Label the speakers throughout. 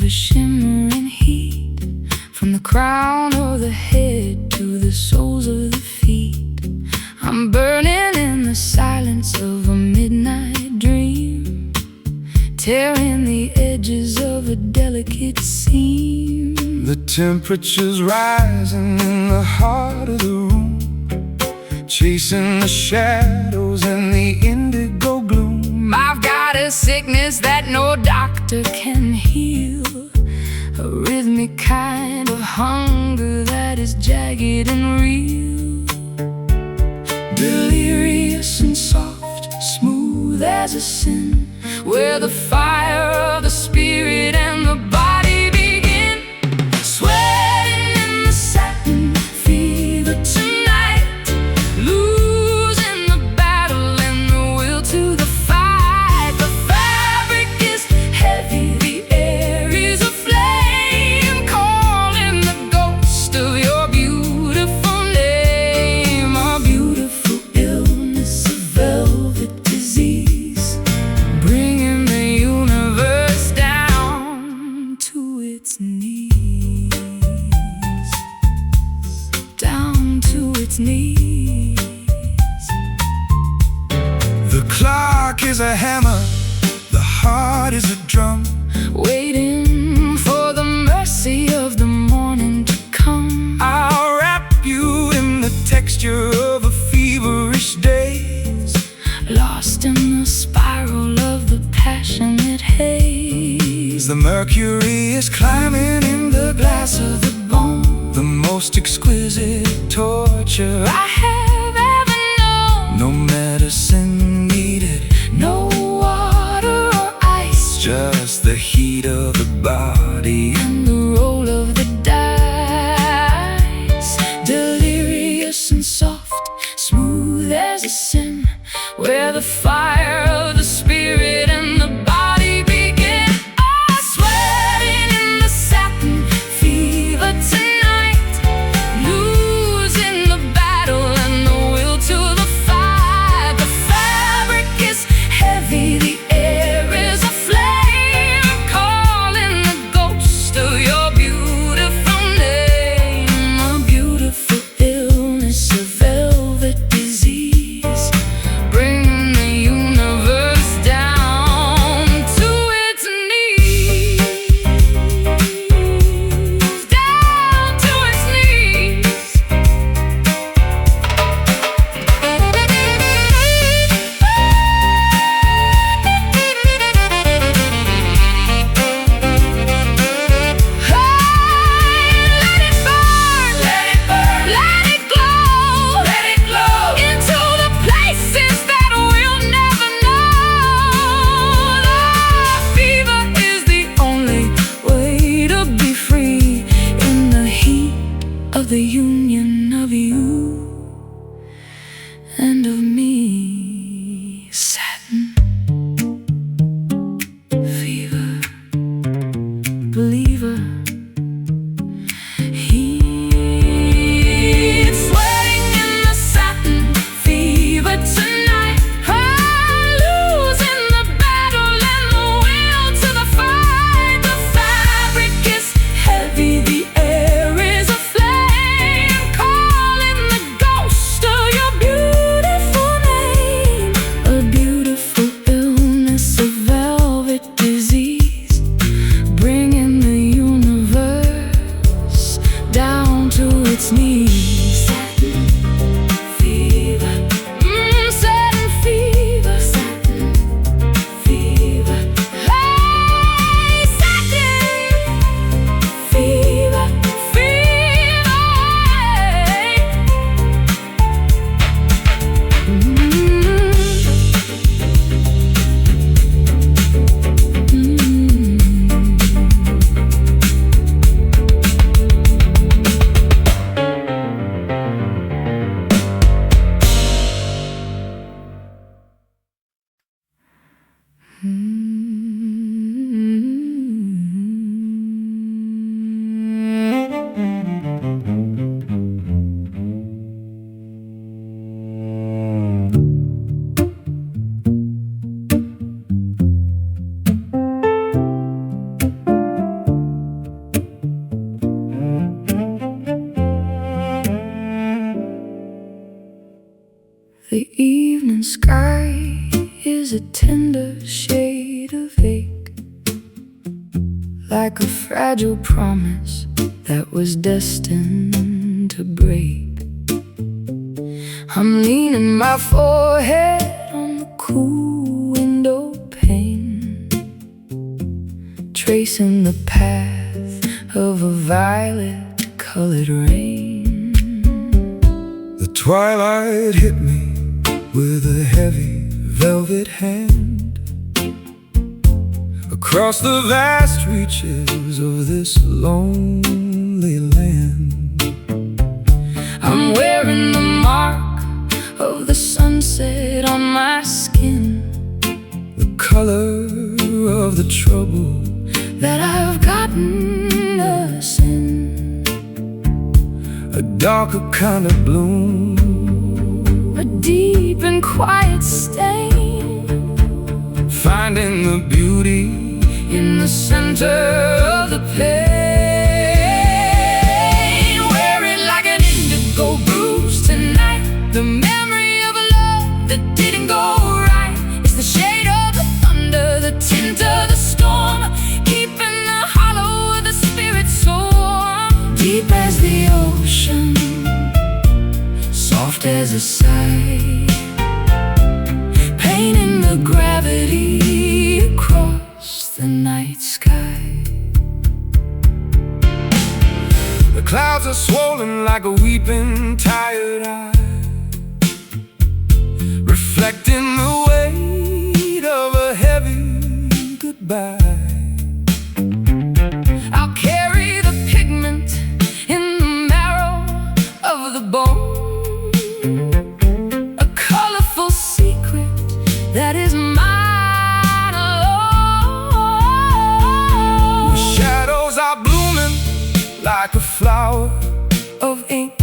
Speaker 1: the shimmering heat, from the crown of the head to the soles of the feet. I'm burning in the silence of a midnight dream, tearing the edges of a delicate seam.
Speaker 2: The temperature's rising in the heart of the room, chasing the shadows and the indigo gloom.
Speaker 1: I've got a sickness that no doctor can heal, a rhythmic kind of hunger that is jagged and real. Delirious and soft, smooth as a sin, where the fire of the spirit and the body begin. Sweating in the satin fever tonight, losing the battle and the will to the fight. The fabric is heavy, the air is aflame, calling the ghost of your beautiful name. A beautiful illness, a velvet disease, bringing the universe down to its knees, down to its knees.
Speaker 2: The clock is a hammer, the heart is a drum,
Speaker 1: Waiting for the mercy of the morning to come.
Speaker 2: I'll wrap you in the texture of a feverish daze,
Speaker 1: Lost in the spiral of the passionate haze.
Speaker 2: the mercury is climbing in the glass of the bone, the most exquisite torture
Speaker 1: I have ever known.
Speaker 2: No medicine needed,
Speaker 1: No water or ice,
Speaker 2: just the heat of the body.
Speaker 1: and the roll of the dice. Delirious and soft, smooth as a sin, where the fire of the spirit and the body begin. Oh, sweating in the satin fever tonight, losing the battle and the will to the fight. The fabric is heavy, the air is aflame, calling the ghost of your beautiful name. A beautiful illness, a velvet disease, bringing the universe down to its knees, down to its knees. Let it burn, let it burn, let it glow, let it glow into the places that we'll never know. The fever is the only way to be free, in the heat of the union of you and of me. Satin fever, believer. Heat, sweating in the satin fever tonight. I'm losing the battle and the will to the fight. The fabric is heavy, the air is aflame, calling the ghost of your beautiful name. A beautiful illness, a velvet disease, bringing the universe sky is a tender shade of ache, like a fragile promise that was destined to break. I'm leaning my forehead on the cool window pane, tracing the path of a violet-colored rain.
Speaker 2: The twilight hit me with a heavy velvet hand across the vast reaches of this lonely land.
Speaker 1: I'm wearing the mark of the sunset on my skin,
Speaker 2: the color of the trouble
Speaker 1: that I've gotten us in.
Speaker 2: A darker kind of bloom,
Speaker 1: A deep and quiet stain,
Speaker 2: finding the beauty
Speaker 1: in the center of the pain. Wearing like an indigo bruise tonight, the memory of a love that didn't go right. It's the shade of the thunder, the tint of the storm, keeping the hollow of the spirit so warm. Deep as the ocean, soft as a sigh, painting the gravity across the night sky.
Speaker 2: The clouds are swollen like a weeping, tired eye, reflecting the weight of a heavy goodbye.
Speaker 1: I'll carry the pigment in the marrow of the bone, a colorful secret that is mine alone.
Speaker 2: The shadows are blooming like a flower
Speaker 1: Of ink,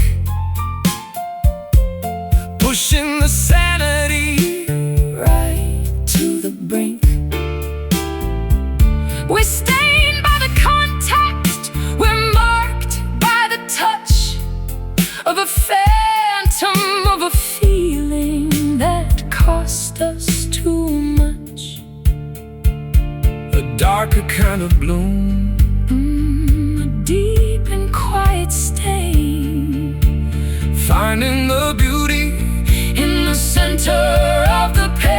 Speaker 2: pushing the sanity
Speaker 1: right to the brink. We're stained by the context, we're marked by the touch of a phantom, of a feeling that cost us too much.
Speaker 2: a darker kind of bloom,
Speaker 1: A deep and quiet stain,
Speaker 2: finding the beauty
Speaker 1: in the center of the pain.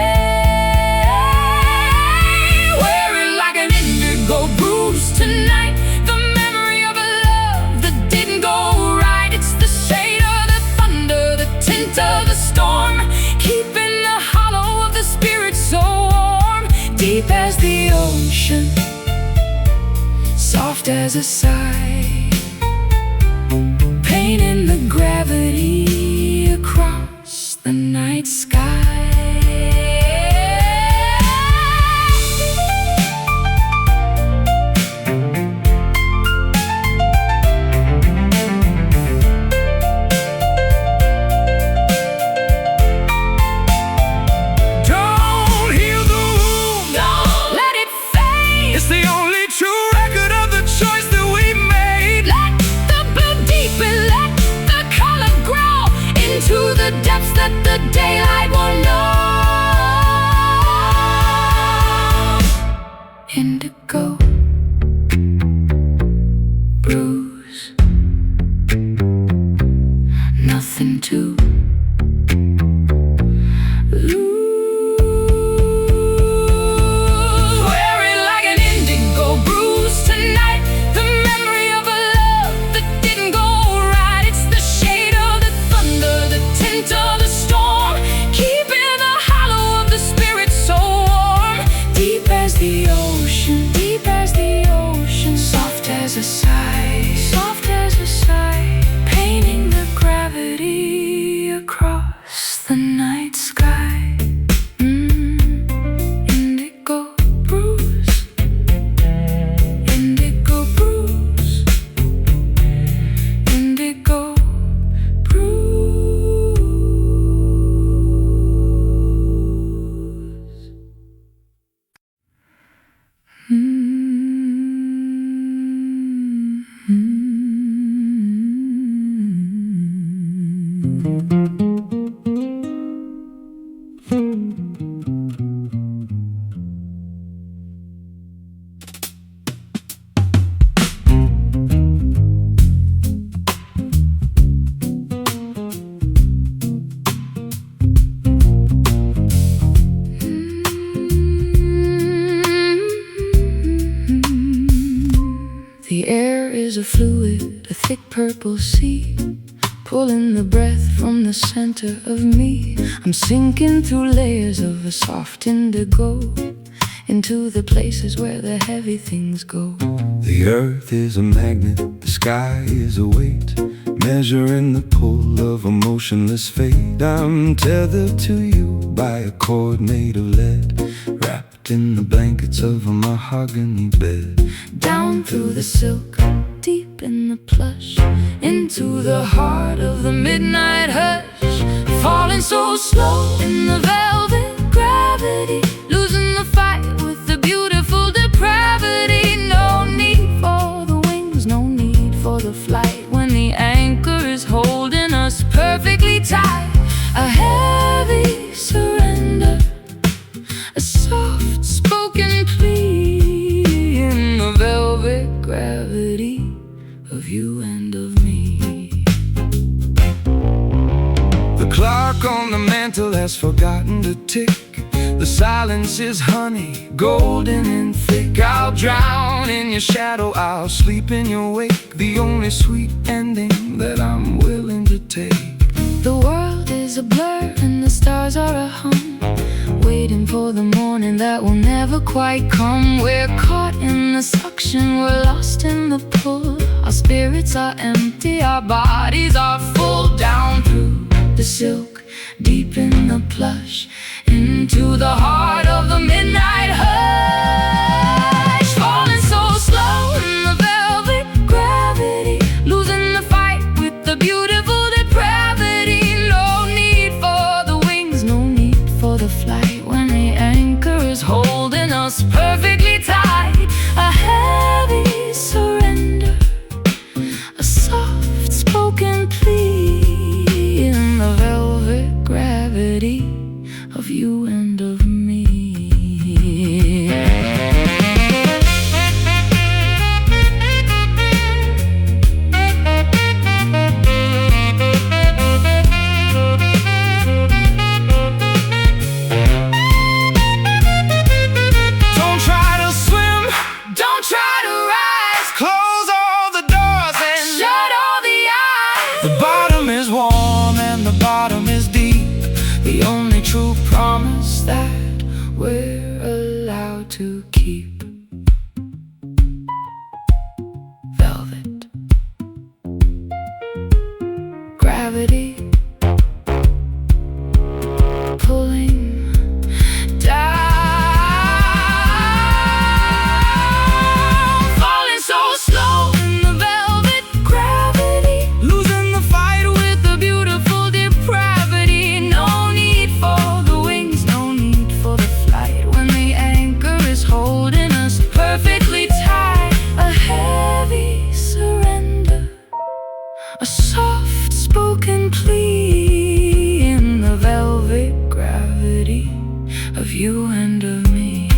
Speaker 1: Wearing like an indigo bruise tonight, the memory of a love that didn't go right. It's the shade of the thunder, the tint of the storm, keeping the hollow of the spirit so warm. Deep as the ocean, soft as a sigh, painting the gravity across the night sky.
Speaker 2: don't heal the wound.
Speaker 1: Don't let it fade.
Speaker 2: It's the only true record of the choice that we made.
Speaker 1: Let the blue deepen, let the color grow into the depths that the daylight won't know. Indigo bruise, nothing to lose. Wearing like an indigo bruise tonight, the memory of a love that didn't go right. It's the shade of the thunder, the tint of the storm, keeping the hollow of the spirit so warm. Deep as the ocean, deep as the ocean, soft as a sigh, soft as a sigh, painting the gravity across the night sky. Indigo bruise, indigo bruise, indigo bruise. The air is a fluid, a thick purple sea, pulling the breath from the center of me. I'm sinking through layers of a soft indigo, into the places where the heavy things go.
Speaker 2: The earth is a magnet, the sky is a weight, measuring the pull of a motionless fate. I'm tethered to you by a cord made of lead, wrapped in the blankets of a mahogany bed.
Speaker 1: Down through the silk, deep in the plush, into the heart of the midnight hush, falling so slow in the velvet gravity, losing the fight with the beautiful depravity. No need for the wings, no need for the flight, when the anchor is holding us perfectly tight. A heavy surrender, a soft spoken plea in the velvet gravity of you and of me.
Speaker 2: The clock on the mantle has forgotten to tick. The silence is honey, golden and thick. I'll drown in your shadow, I'll sleep in your wake, the only sweet ending that I'm willing to take.
Speaker 1: The world is a blur and the stars are a hum, waiting for the morning that will never quite come. We're caught in the suction, we're lost in the pull. Our spirits are empty, our bodies are full. Down through the silk, deep in the plush, into the heart of the midnight hush, falling so slow in the velvet gravity, losing the fight with the beautiful depravity. No need for the wings, no need for the flight, when the anchor is holding us perfectly tight. A heavy surrender, a soft spoken plea in the velvet gravity of you and of me.
Speaker 2: Don't try to swim,
Speaker 1: Don't try to rise,
Speaker 2: close all the doors and
Speaker 1: shut all the eyes.
Speaker 2: the bottom is warm and the bottom is deep, the only true promise
Speaker 1: That we're allowed to keep. Velvet gravity pulling down, falling so slow in the velvet gravity,
Speaker 2: losing the fight with
Speaker 1: with the beautiful depravity. No need for the wings, no need for the flight, when the anchor is holding us perfectly tight. A heavy surrender, a soft spoken plea in the velvet gravity of you and of me.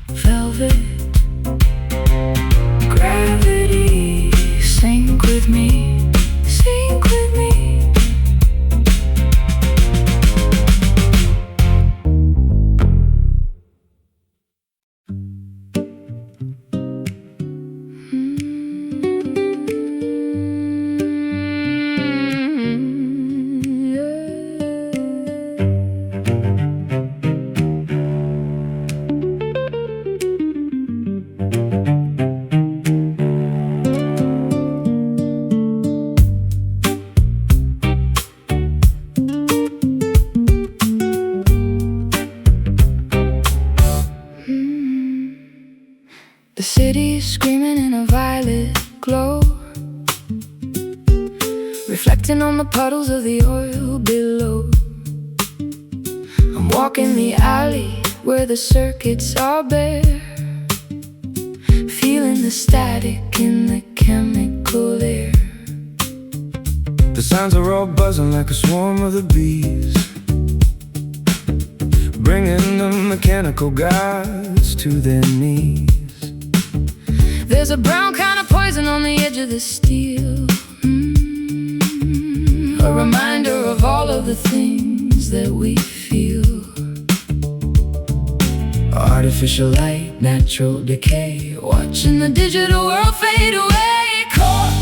Speaker 1: Velvet gravity, sink with me, sink with me. The city's screaming in a violet glow, reflecting on the puddles of the oil below. I'm walking the alley where the circuits are bare, feeling the static in the chemical air.
Speaker 2: The sounds are all buzzing like a swarm of the bees, bringing the mechanical gods to their knees.
Speaker 1: There's a brown kind of poison on the edge of the steel, a reminder of all of the things that we feel.
Speaker 2: Artificial light
Speaker 1: natural decay, watching the digital world fade away. Caught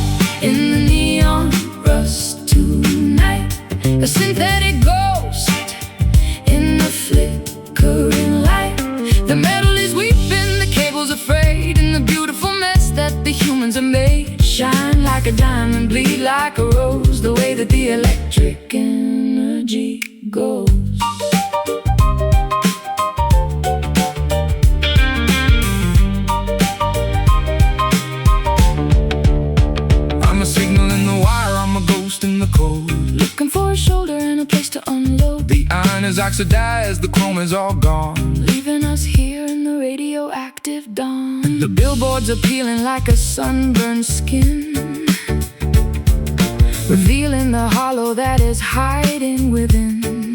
Speaker 1: in the neon rust tonight, a synthetic ghost in the flickering light. The metal is weeping, the cable's afraid, and the beautiful mess that the humans have made. Shine like a diamond, bleed like a rose, the way that the electric energy goes.
Speaker 2: I'm a signal in the wire, I'm a ghost in the code,
Speaker 1: Looking for a shoulder and a place to unload.
Speaker 2: the iron is oxidized, the chrome is all gone,
Speaker 1: Leaving us here in the radioactive dawn. The billboards are peeling like a sunburned skin, revealing the hollow that is hiding within.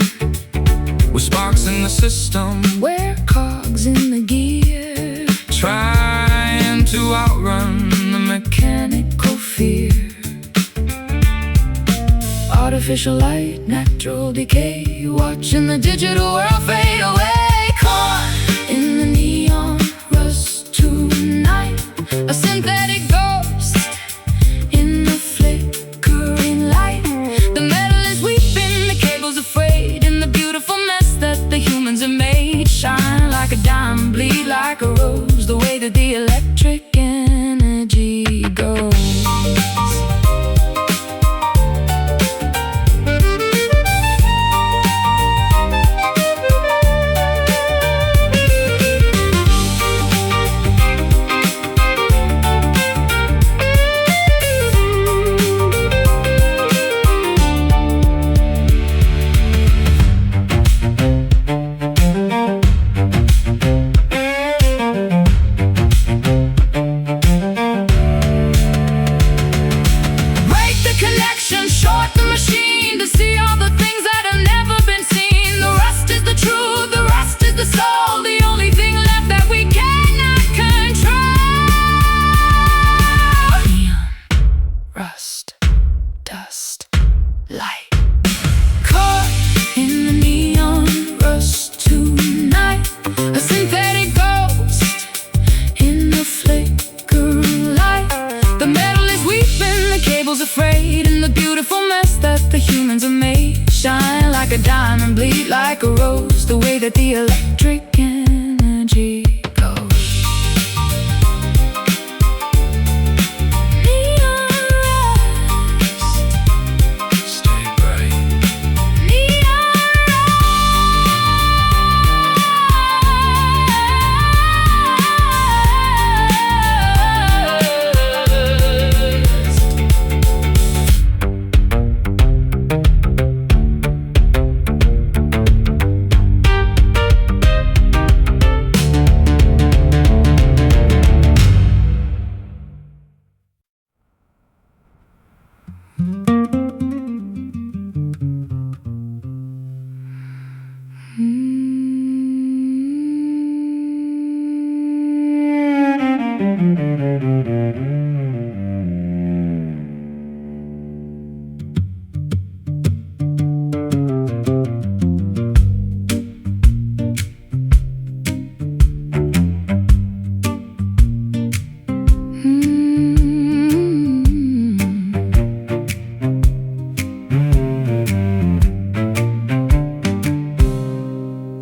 Speaker 2: with sparks in the system,
Speaker 1: We're cogs in the gear,
Speaker 2: trying to outrun the
Speaker 1: mechanical fear. Artificial light, natural decay, watching the digital world fade away. Caught in the neon rust tonight, a synthetic ghost in the flickering light. The metal is weeping, the cable's afraid, and the beautiful mess that the humans have made. Shine like a diamond, bleed like a rose, the way that the electric energy goes. Short the machine to see all the things that have never been seen. The rust is the truth, the rust is the soul, the only thing left that we cannot control. Neon, rust, dust, light. Caught in the neon rust tonight, a synthetic ghost in the flickering light. The metal is weeping, the cable's afraid, and the beautiful mess that the humans have made. Shine like a diamond, bleed like a rose, the way that the electric energy goes. Neon rust,
Speaker 2: stay bright.
Speaker 1: neon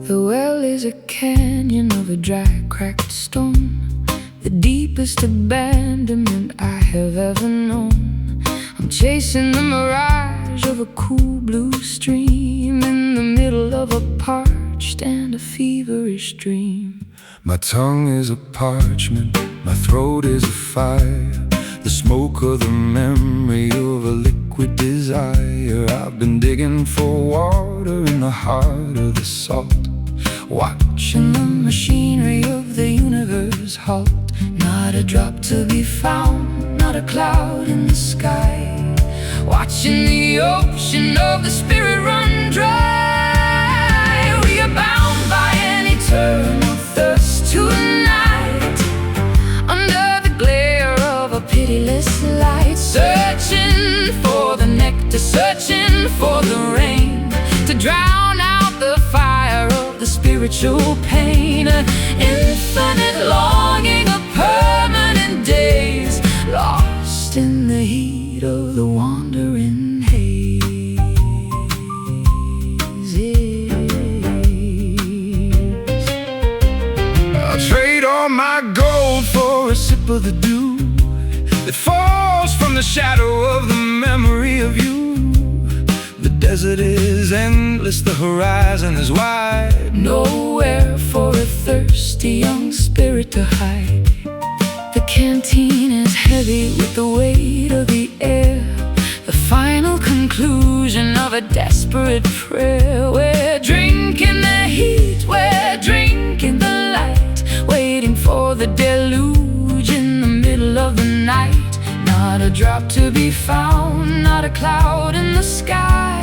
Speaker 1: The well is a canyon of a dry, cracked stone, the deepest abandonment I have ever known. I'm chasing the mirage of a cool blue stream in the middle of a parched and a feverish dream.
Speaker 2: My tongue is a parchment, my throat is a fire, the smoke of the memory of a liquid desire. I've been digging for water in the heart of the salt, watching the machinery of the universe halt. Not a drop to be found, not a cloud in the sky, watching the ocean of the spirit run dry. We are bound by an eternal thirst tonight, under the glare of a pitiless light, searching for the nectar, searching for the rain to drown out the fire of the spiritual pain.
Speaker 1: infinite longing of permanent days, lost in the heat of the wandering haze.
Speaker 2: I'll trade all my gold for a sip of the dew that falls from the shadow of the memory of you. The desert is endless, the horizon is wide,
Speaker 1: nowhere for a thirsty young spirit to hide. The canteen is heavy with the weight of the air, the final conclusion of a desperate prayer. We're drinking the heat, we're drinking the light, waiting for the deluge in the middle of the night. Not a drop to be found, not a cloud in the sky,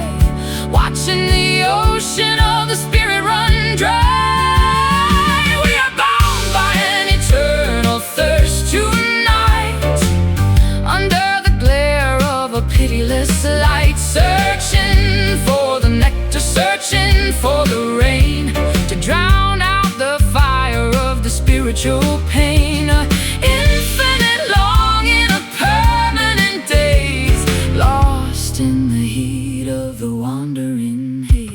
Speaker 1: watching the ocean of the spirit run dry. We are bound by an eternal thirst tonight, under the glare of a pitiless light, searching for the nectar, searching for the rain to drown out the fire of the spiritual pain. Infinite longing of permanent days, lost in the heat of the wandering haze.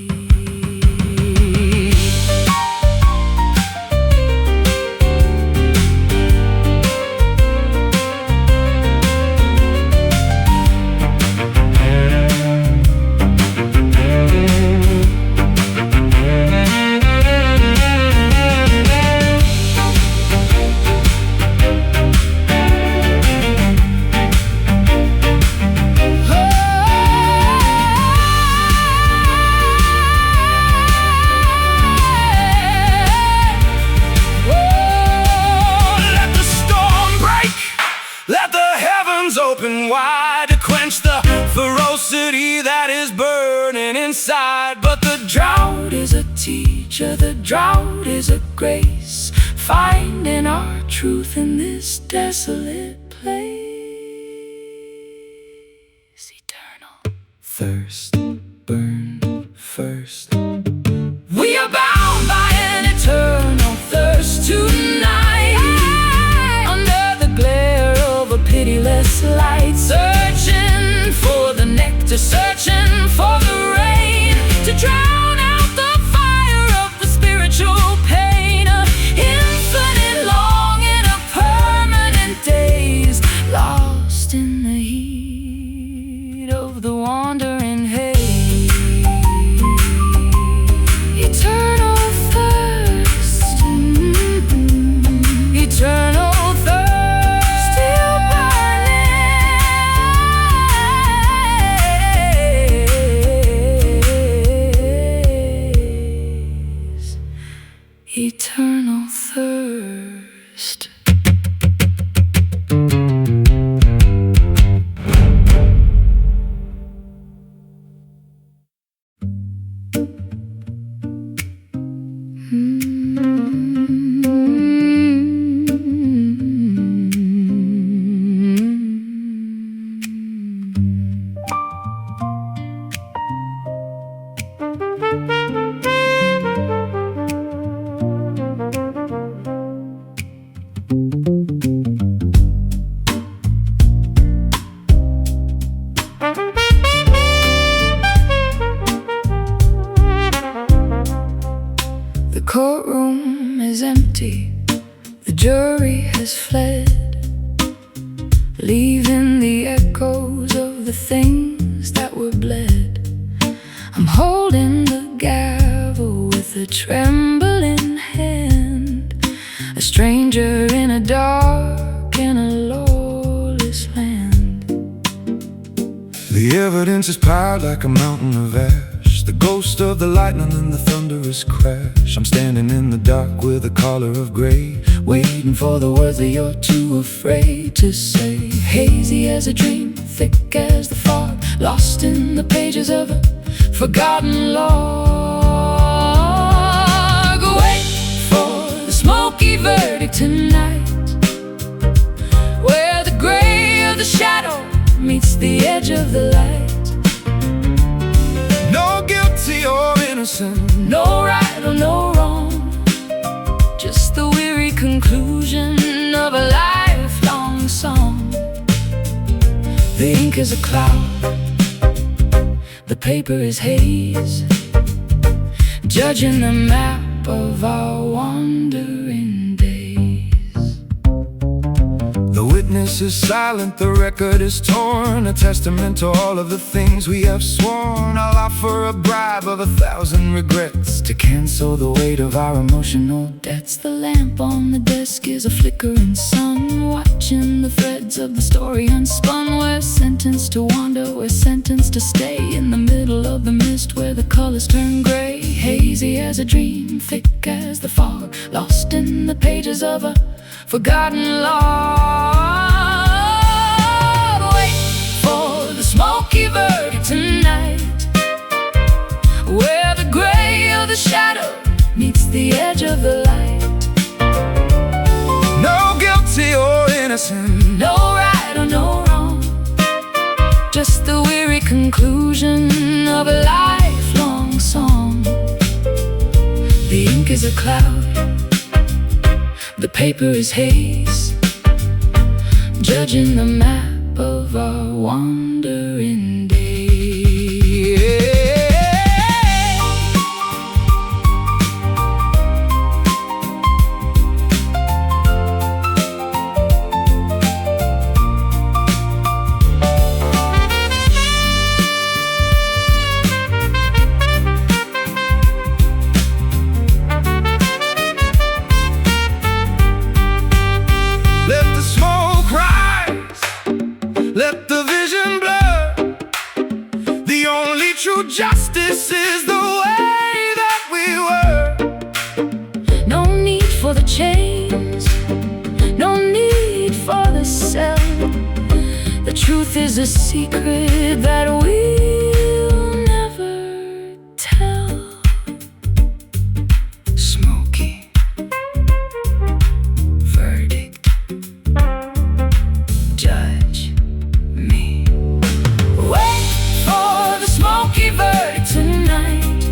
Speaker 2: Open wide to quench the ferocity that is burning inside. But the
Speaker 1: drought is a teacher, the drought is a grace, finding our truth in this desolate place. Eternal thirst, burn first. We are bound by an eternal thirst tonight, under the glare of a pitiless light, searching for the nectar, searching for the rain to drown out the fire of the spiritual pain. Infinite longing of permanent days, lost in the heat of the wandering haze. Eternal thirst, eternal thirst, still burning. Eternal thirst. The courtroom is empty, the jury has fled, leaving the echoes of the things that were bled. I'm holding the gavel with a trembling hand, a stranger in a dark and a lawless land.
Speaker 2: the evidence is piled like a mountain of ash, the ghost of the lightning and the thunderous crash. I'm standing in the dark with a collar of gray,
Speaker 1: waiting for the words that you're too afraid to say. Hazy as a dream, thick as the fog, lost in the pages of a forgotten log. Wait for the smoky verdict tonight, where the gray of the shadow meets the edge of the light.
Speaker 2: no guilty or innocent,
Speaker 1: No right or no wrong, just the weary conclusion of a lifelong song. The ink is a cloud, the paper is haze, judging the map of our wandering days.
Speaker 2: The witness is silent, the record is torn, a testament to all of the things we have sworn. I'll offer a bribe of 1,000 regrets to cancel the weight of our emotional debts.
Speaker 1: The lamp on the desk is a flickering sun, watching the threads of the story unspun. We're sentenced to wander, we're sentenced to stay in the middle of the mist where the colors turn gray. Hazy as a dream, thick as the fog, lost in the pages of a forgotten log. Wait for the smoky verdict tonight, where the gray of the shadow meets the edge of the light.
Speaker 2: No guilty or innocent,
Speaker 1: no right or no wrong, just the weary conclusion of a lifelong song. The ink is a cloud, the paper is haze, judging the map of our wandering days.
Speaker 2: Let the vision blur. The only true justice is the way that we
Speaker 1: were. No need for the chains, no need for the cell. The truth is a secret that we'll never tell.
Speaker 2: Smoky verdict,
Speaker 1: judge me. Wait for the smoky verdict tonight,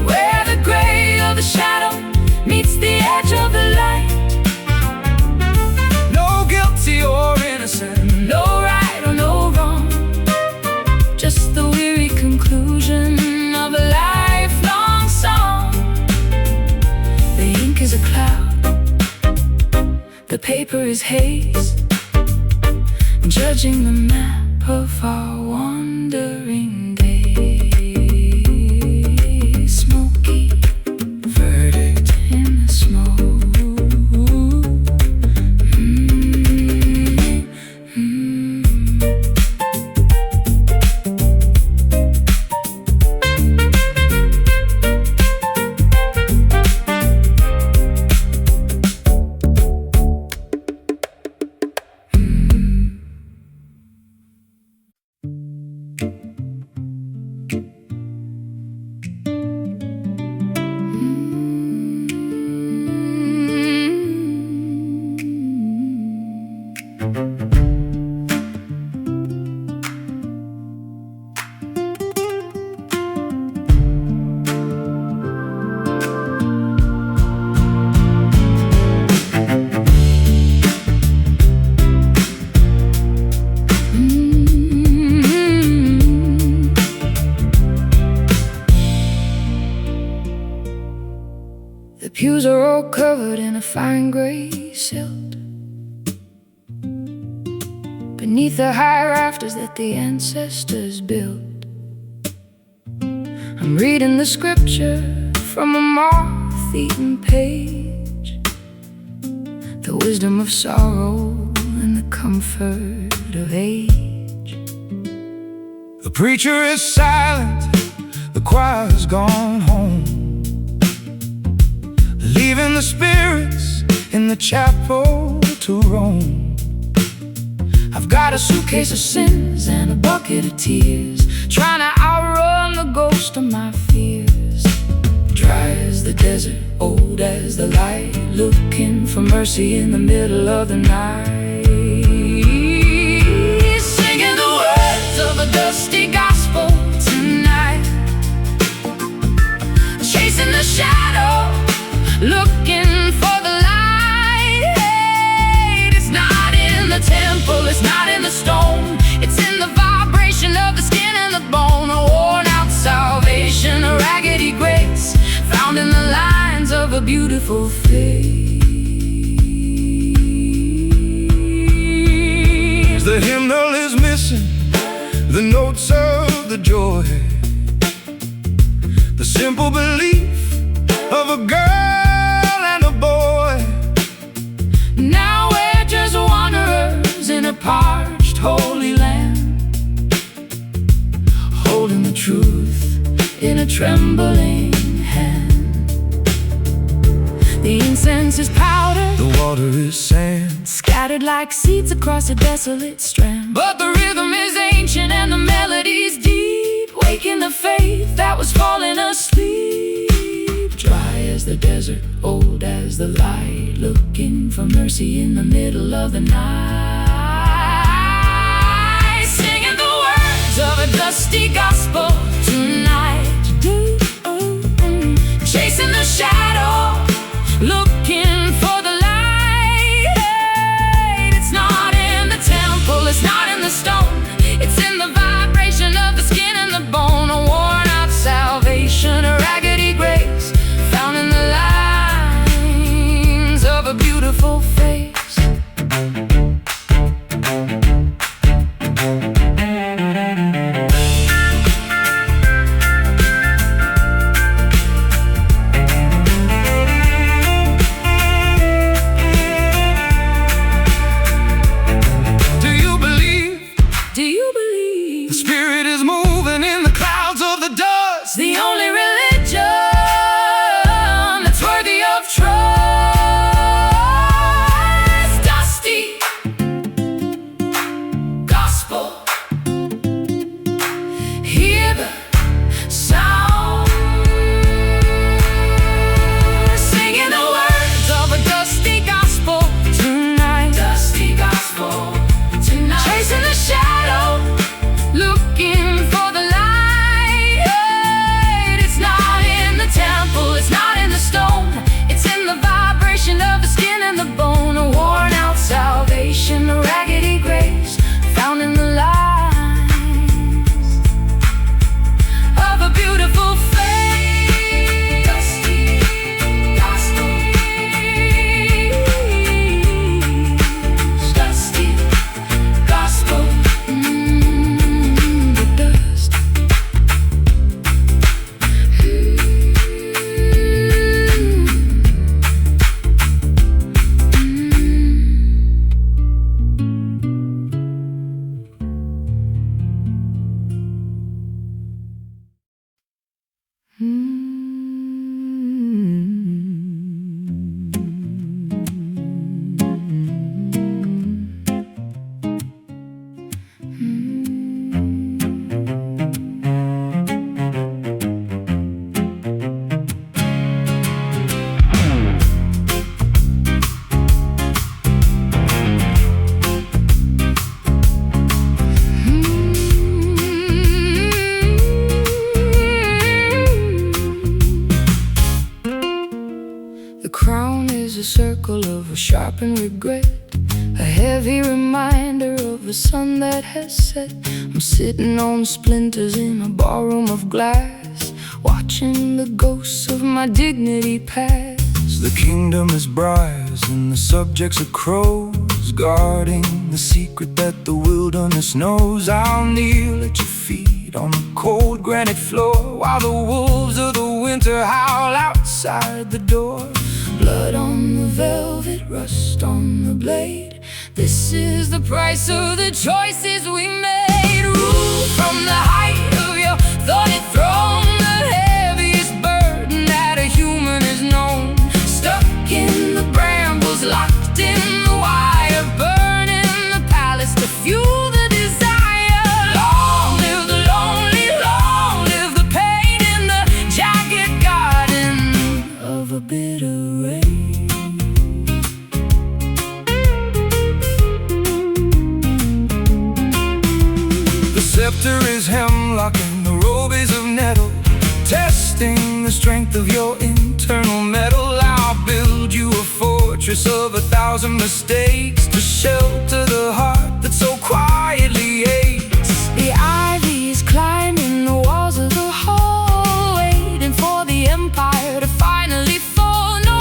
Speaker 1: where the gray of the shadow meets the edge of the light.
Speaker 2: No guilty or innocent,
Speaker 1: no right or no wrong, just the weary conclusion of a lifelong song. The ink is a cloud, the paper is haze, judging the map of our wandering days. Smoky verdict in the smoke. The pews are all covered in a fine gray silt, beneath the high rafters that the ancestors built. I'm reading the scripture from a moth-eaten page, the wisdom of sorrow and the comfort of age.
Speaker 2: The preacher is silent, the choir's gone home, leaving the spirits in the chapel to roam.
Speaker 1: I've got a suitcase of sins and a bucket of tears, trying to outrun the ghost of my fears. Dry as the desert, old as the light, looking for mercy in the middle of the night. Singing the words of a dusty gospel tonight, chasing the shadow, looking for the light. beautiful face.
Speaker 2: The hymnal is missing the notes of the joy, the simple belief of a girl and a boy.
Speaker 1: Now we're just wanderers in a parched holy land, holding the truth in a trembling hand. The incense is powder,
Speaker 2: The water is sand,
Speaker 1: scattered like seeds across a desolate strand. But the rhythm is ancient and the melody's deep, waking the faith that was falling asleep. Dry as the desert, old as the light, looking for mercy in the middle of the night, singing the words of a dusty gospel tonight. Chasing the shadow, looking for the light. It's not in the temple, it's not in the stone, it's in the vibration of the skin and the bone. A worn out salvation, a raggedy grace, found in the lines of a beautiful face. The only religion that's worthy of trust. Dusty gospel. Hear the sound, singing the words of a dusty gospel tonight. Dusty gospel tonight. Chasing the shadow, looking for the light. It's not in the stone, it's in the vibration of the skin and the bone. A worn out salvation, a raggedy grace, found in the lines of a beautiful face. Dusty gospel, dusty gospel, the dust. A circle of a sharpened regret, a heavy reminder of a sun that has set. I'm sitting on splinters in a ballroom of glass, watching the ghosts of my dignity pass.
Speaker 2: the kingdom is briars and the subjects are crows, guarding the secret that the wilderness knows. I'll kneel at your feet on the cold granite floor, while the wolves of the winter howl outside the door.
Speaker 1: Blood on the velvet, rust on the blade. This is the price of the choices we made. Rule from the height of your thoughted throne, the heaviest burden that a human has known. Stuck in the brambles, locked in the wire, burning the palace to fuel the desire. Long live the lonely, long live the pain in the jagged garden of a bitter rain.
Speaker 2: The scepter is hemlock and the robe is of nettle, testing the strength of your internal metal. I'll build you a fortress of 1,000 mistakes to shelter the heart that so quietly aches.
Speaker 1: The ivy is climbing the walls of the hall, waiting for the empire to finally fall. No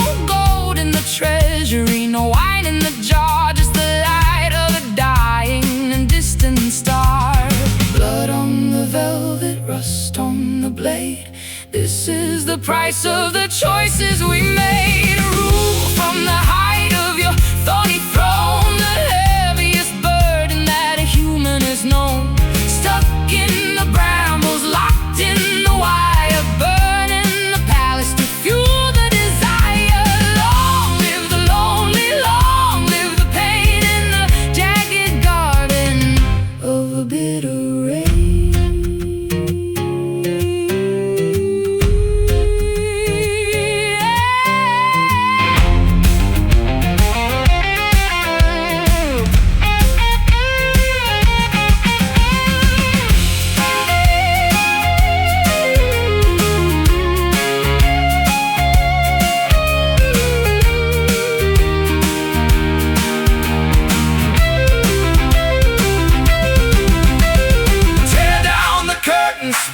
Speaker 1: price of the choices we made. Rule from the height of your thorny throne, the heaviest burden that a human has known. Stuck in the brambles, locked in the wire, burning the palace to fuel the desire. Long live the lonely, long live the pain in the jagged garden of a bitter rain.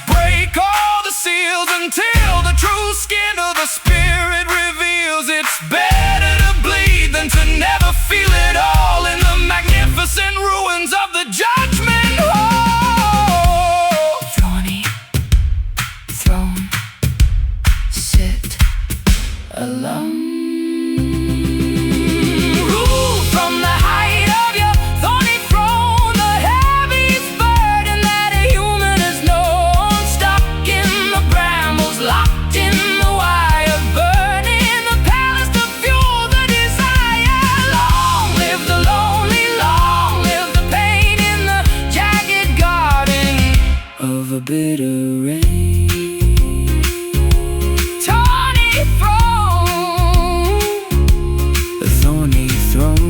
Speaker 1: Break all the seals until the true skin of the spirit reveals. It's better to bleed than to never feel it all in the magnificent ruins of the judgment hall. Thorny throne, sit alone. Rule from the height of your thorny throne, the heaviest burden that a human has known. Stuck in the brambles, locked in the wire, burning the palace to fuel the desire. Long live the lonely, long live the pain in the jagged garden of a bitter rain. Thorny throne, the thorny throne.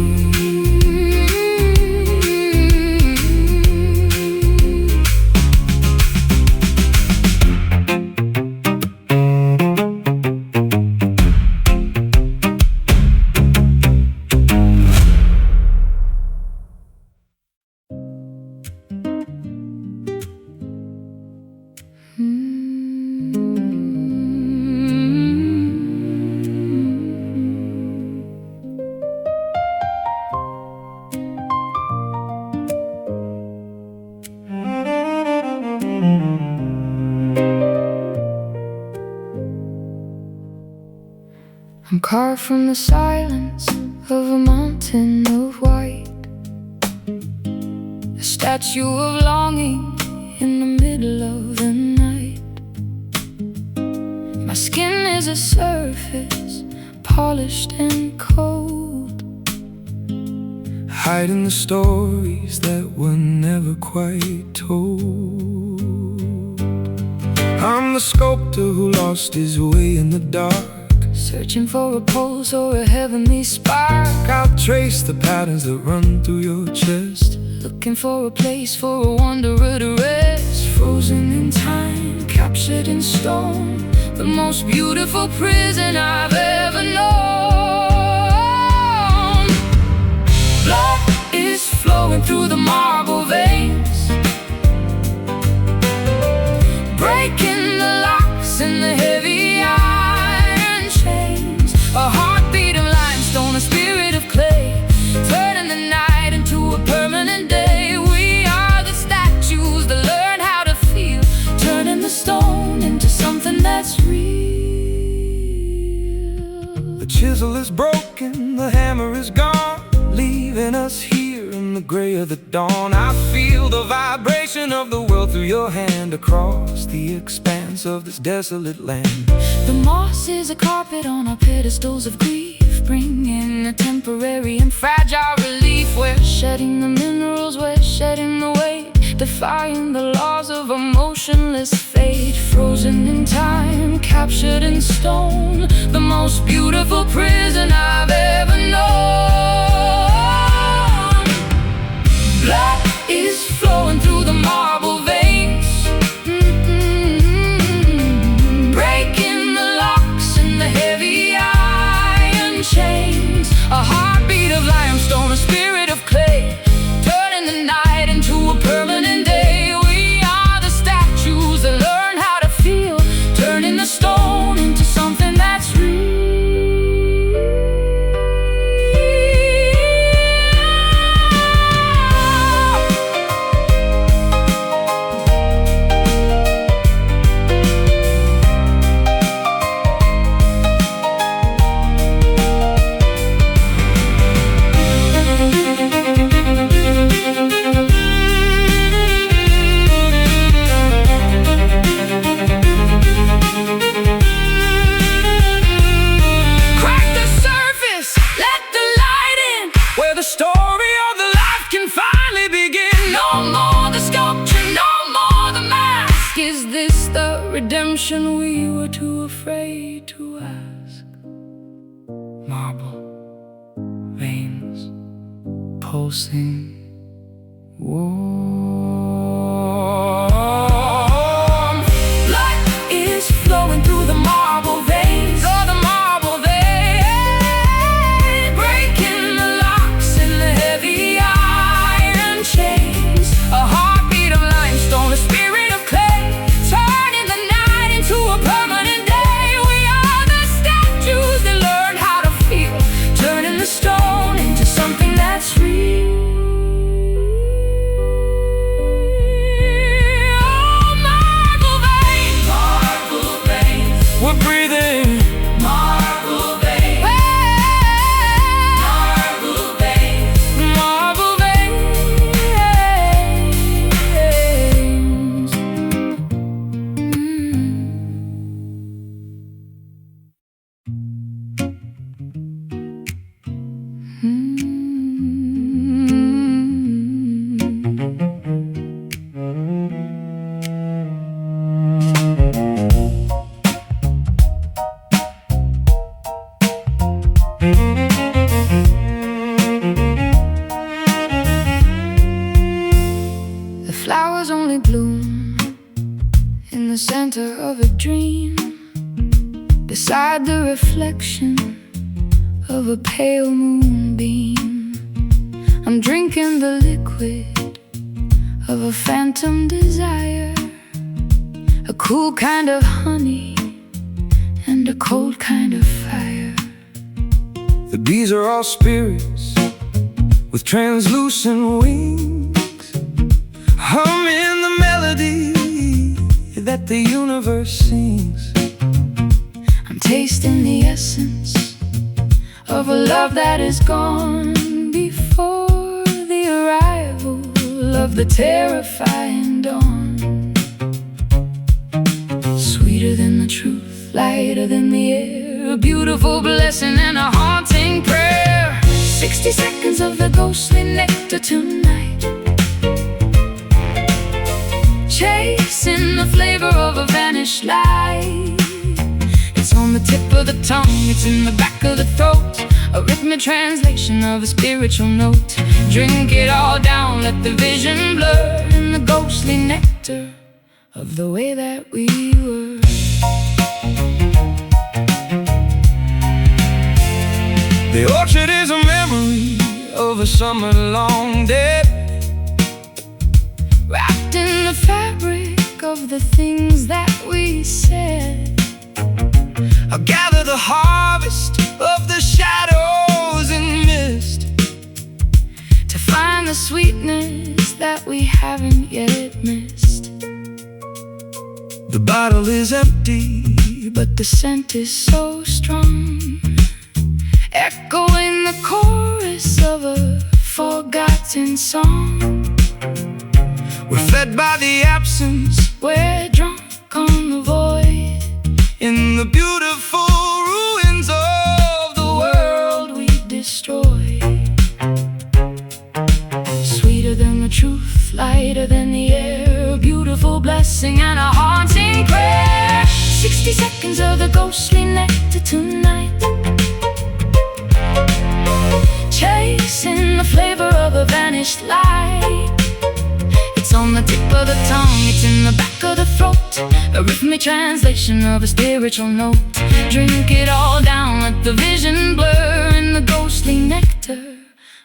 Speaker 1: I'm carved from the silence of a mountain of white, a statue of longing in the middle of the night. My skin is a surface, polished and cold,
Speaker 2: hiding the stories that were never quite told. I'm the sculptor who lost his way in the dark,
Speaker 1: searching for a pulse or a heavenly spark.
Speaker 2: I'll trace the patterns that run through your chest,
Speaker 1: looking for a place for a wanderer to rest. Frozen in time, captured in stone, the most beautiful prison I've ever known. Blood is flowing through the marble veins, breaking the locks in the heavy iron chains. A heartbeat of limestone, a spirit of clay, turning the night into a permanent day. We are the statues that learn how to feel, turning the stone into something that's real.
Speaker 2: The chisel is broken, the hammer is gone, leaving us here in the gray of the dawn. I feel the vibration of the world through your hand, across the expanse of this desolate land.
Speaker 1: The moss is a carpet on our pedestals of grief, bringing a temporary and fragile relief. We're shedding the minerals, we're shedding the weight, defying the laws of a motionless fate. Frozen in time, captured in stone, the most beautiful prison I've ever known. Blood is flowing through the marble veins, breaking the locks in the heavy iron chains. A heartbeat of limestone, a spirit of clay, turning the night into a permanent day. We are the statues that learn how to feel, turning the stone into something that's real. story of the life can finally begin. No more the sculpture, no more the mask. Is this the redemption we were too afraid to ask? Marble veins pulsing warm. Blood is flowing through the marble veins. Oh, the marble veins, breaking the locks in the heavy iron chains. A heartbeat of limestone, a spirit of clay, turning the night into a permanent day. We are the statues that learned how to feel, turning the stone into something that's real. We're breathing marble veins, marble veins, marble veins. The flowers only bloom in the center of a dream, beside the reflection of a pale moonbeam. I'm drinking the liquid of a phantom desire, a cool kind of honey and a cold kind of fire.
Speaker 2: The bees are all spirits with translucent wings, humming the melody that the universe sings.
Speaker 1: I'm tasting the essence of a love that is gone before the arrival of the terrifying dawn. Sweeter than the truth, lighter than the air, a beautiful blessing and a haunting prayer. 60 seconds of the ghostly nectar tonight, chasing the flavor of a vanished light. It's on the tip of the tongue, it's in the back of the throat, a rhythmic translation of a spiritual note. Drink it all down, let the vision blur in the ghostly nectar of the way that we were.
Speaker 2: The orchard is a memory of a summer long day,
Speaker 1: wrapped in the fabric of the things that we said.
Speaker 2: I'll gather the harvest of the shadows and mist,
Speaker 1: to find the sweetness that we haven't yet missed.
Speaker 2: The bottle is empty,
Speaker 1: but the scent is so strong, echoing the chorus of a forgotten song.
Speaker 2: we're fed by the absence,
Speaker 1: We're drunk on the void,
Speaker 2: in the beautiful ruins of the world.
Speaker 1: world we destroy. Sweeter than the truth, lighter than the air, a beautiful blessing and a haunting prayer. 60 seconds of the ghostly nectar tonight, chasing the flavor of a vanished light. It's on the tip of the tongue, it's in the back of the throat, a rhythmic translation of a spiritual note. Drink it all down, let the vision blur in the ghostly nectar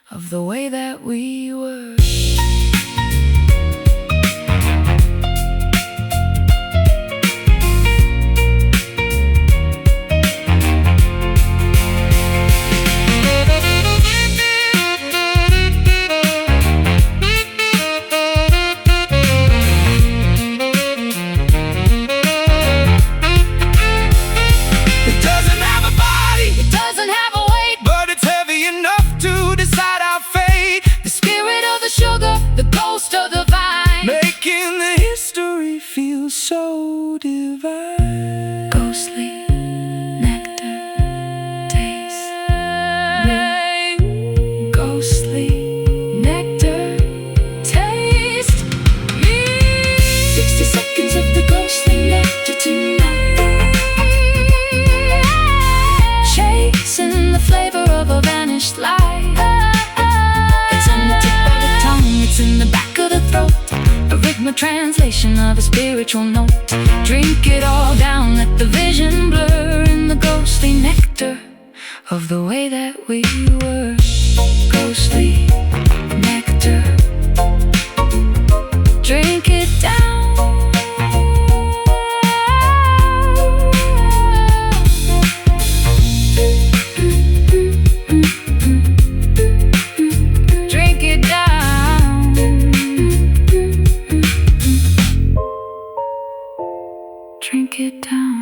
Speaker 1: of the way that we were. Doesn't have a weight,
Speaker 2: but it's heavy enough to decide our fate.
Speaker 1: the spirit of the show a translation of a spiritual note. Drink it all down, let the vision blur in the ghostly nectar of the way that we were. Ghostly nectar. Drink it down. Drink it down. Drink it down.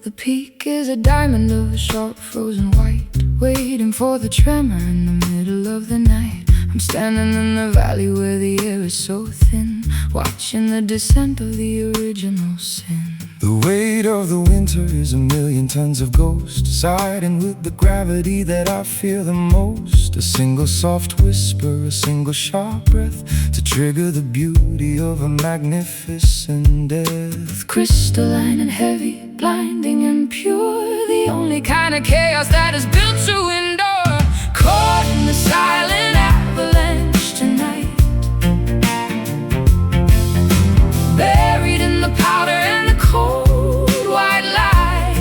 Speaker 1: The peak is a diamond of a sharp frozen white, waiting for the tremor in the middle of the night. I'm standing in the valley where the air is so thin, watching the descent of the original sin.
Speaker 2: The weight of the winter is a million tons of ghost, siding with the gravity that I fear the most. A single soft whisper, a single sharp breath, to trigger the beauty of a magnificent death.
Speaker 1: Crystalline and heavy, blinding and pure, the only kind of chaos that is built to endure. Caught in the silent avalanche tonight, buried in the powder and the cold white light.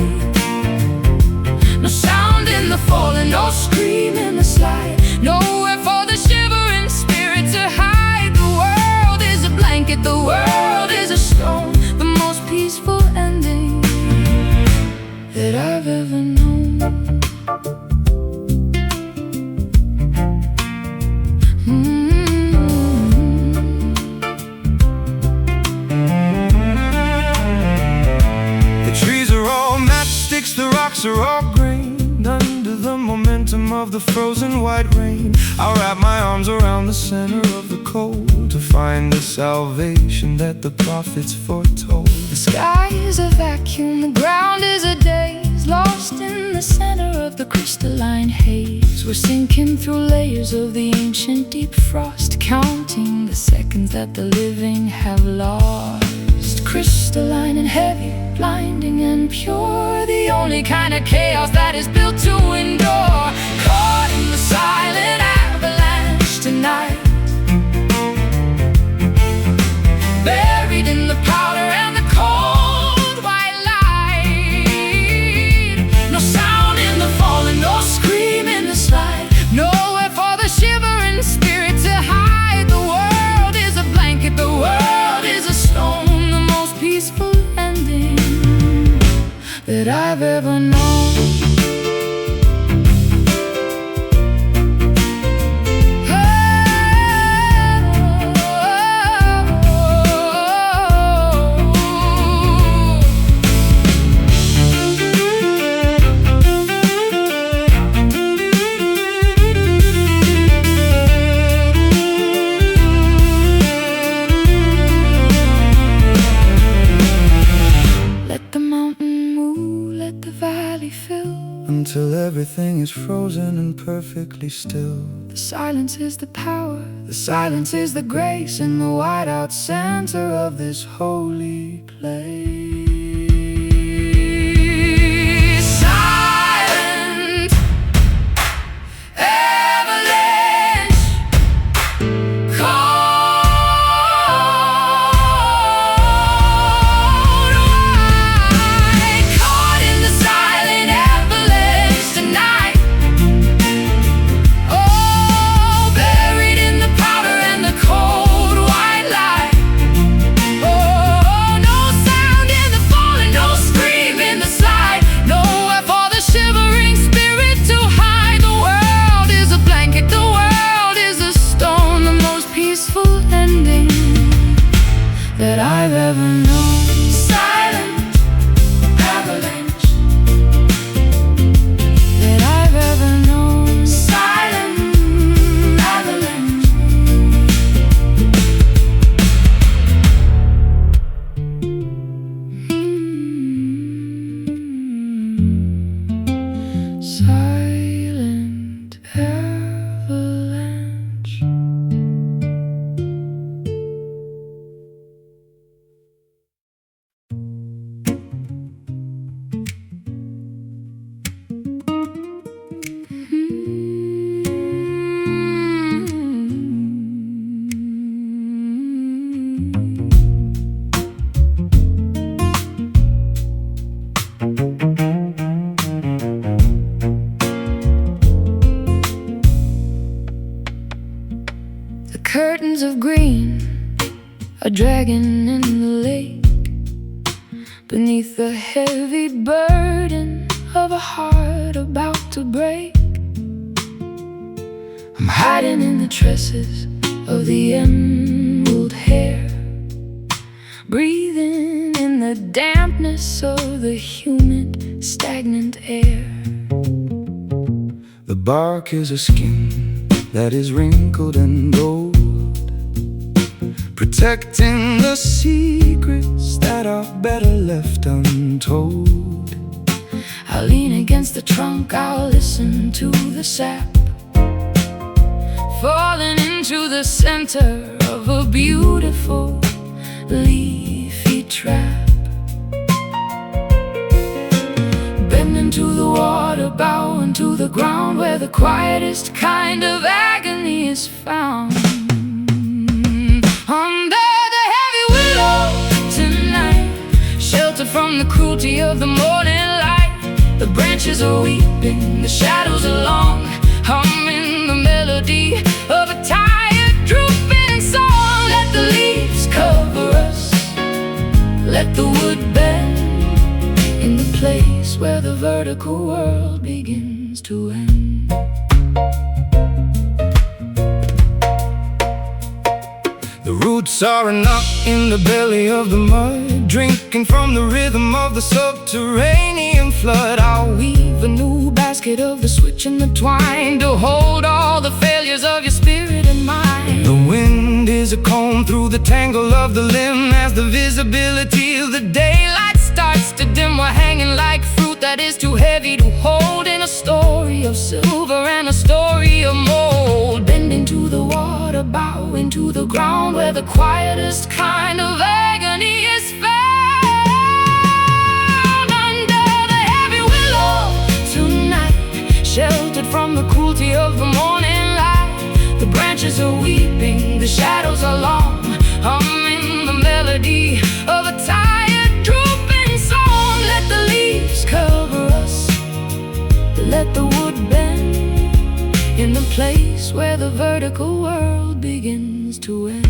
Speaker 1: No sound in the falling, no scream in the slide, nowhere for the shivering spirit to hide. The world is a blanket, the world is a stone, the most peaceful ending that I've ever known.
Speaker 2: The rocks are all grained under the momentum of the frozen white rain. I'll wrap my arms around the center of the cold to find the salvation that the prophets foretold.
Speaker 1: The sky is a vacuum, the ground is a daze, lost in the center of the crystalline haze. We're sinking through layers of the ancient deep frost, counting the seconds that the living have lost. Crystalline and heavy, blinding and pure, the only kind of chaos that is built to endure. Caught in the silent avalanche tonight, buried in the powder and the cold white light. No sound in the falling, no scream in the slide, nowhere for the shivering spirit to hide. The world is a blanket, the world is a stone, peaceful ending that I've ever known.
Speaker 2: Until everything is frozen and perfectly still.
Speaker 1: The silence is the power, the silence is the grace, in the white-out center of this holy place. Silent avalanche, cold white, caught in the silent avalanche tonight. Oh, buried in the powder and the cold white light. Oh, no sound in the falling, no scream in the slide, nowhere for the shivering spirit to hide. The world is a blanket, the world is a stone, the most peaceful ending that I've ever known. Silent avalanche that I've ever known. Silent avalanche. The curtains of green are dragging in the lake, beneath the heavy burden of a heart about to break. I'm hiding in the tresses of the emerald hair, breathing in the dampness of the humid, stagnant air.
Speaker 2: The bark is a skin that is wrinkled and old, protecting the secrets that are better left untold.
Speaker 1: I'll lean against the trunk, I'll listen to the sap falling into the center of a beautiful leafy trap. Bend into the water, bow into the ground, where the quietest kind of agony is found. Under the heavy willow tonight, sheltered from the cruelty of the morning light, the branches are weeping, the shadows are long, humming the melody of a tired, drooping song. Let the leaves cover us, let the wood bend in the place where the vertical world begins to end.
Speaker 2: The roots are a knot in the belly of the mud, drinking from the rhythm of the subterranean flood. I'll weave a new basket of the switch and the twine to hold all the failures of your spirit and mind. The wind is a comb through the tangle of the limb, as the visibility of the daylight starts to dim. We're hanging like fruit that is too heavy to hold, in a story of silver and a story of mold. Bend into the water, bow into the ground, where the quietest kind of agony is found. Under the heavy willow tonight, sheltered from the cruelty of the morning light, the branches are weeping, the shadows are long, humming the melody of a tired, drooping song. Let the leaves cover us, let the wood bend in the place where the vertical world begins to end.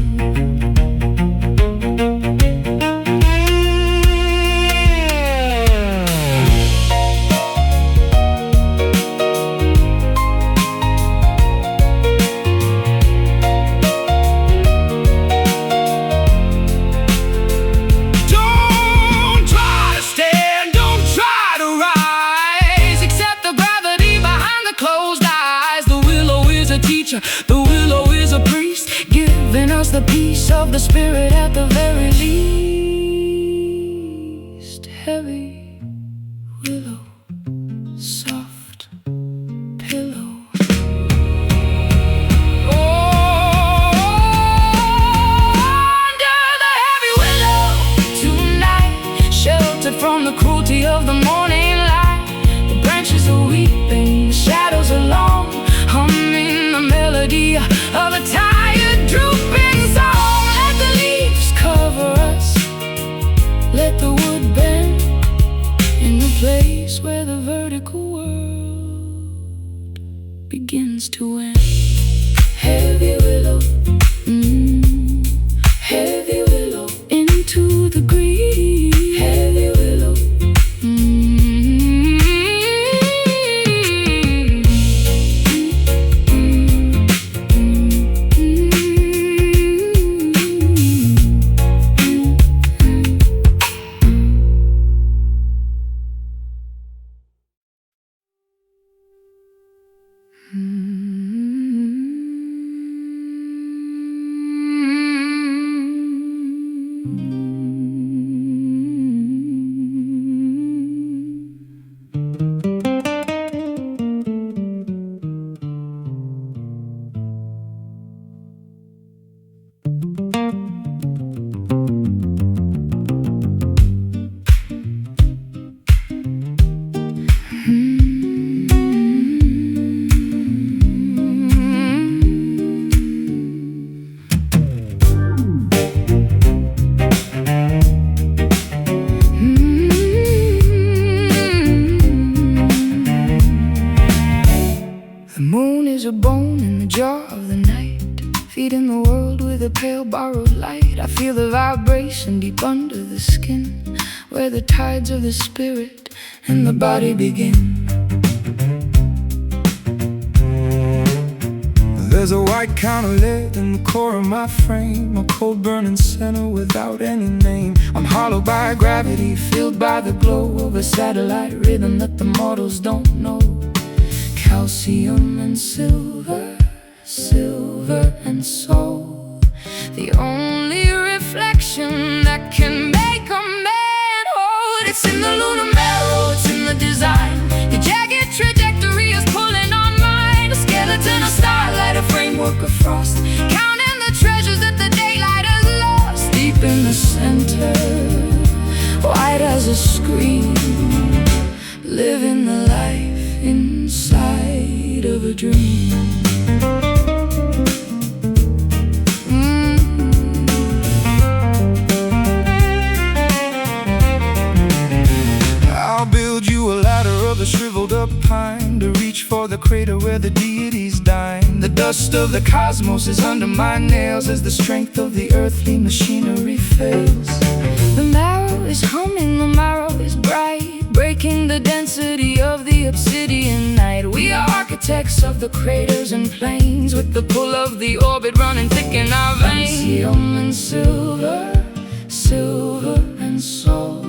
Speaker 1: The willow is a priest, giving us the peace of the spirit at the very least. Heavy willow, soft pillow. Under the heavy willow tonight, sheltered from the cruelty of the morning light, the branches are weeping, the shadows are long, humming the melody of a tired, drooping song. Let the leaves cover us, in the world with a pale borrowed light. I feel the vibration deep under the skin, where the tides of the spirit and the body begin.
Speaker 2: There's a white counter lit in the core of my frame, a cold burning center without any name. I'm hollowed by gravity, filled by the glow of a satellite rhythm that the mortals don't know. Calcium and silver, silver and soul, the only reflection that can make a man whole. It's in the lunar marrow, it's in the design. The jagged trajectory is pulling on mine. A skeleton, a starlight, a framework of frost, counting the treasures that the daylight has lost. Deep in the center, white as a screen, living the life inside of a dream. I'll build you a ladder of the shriveled up pine, to reach for the crater where the deities dine. The dust of the cosmos is under my nails as the strength of the earthly machinery fails.
Speaker 1: The marrow is humming, the marrow is bright, breaking the density of the obsidian night. We are architects of the craters and plains, with the pull of the orbit running thick in our veins. Calcium and silver, silver and soul,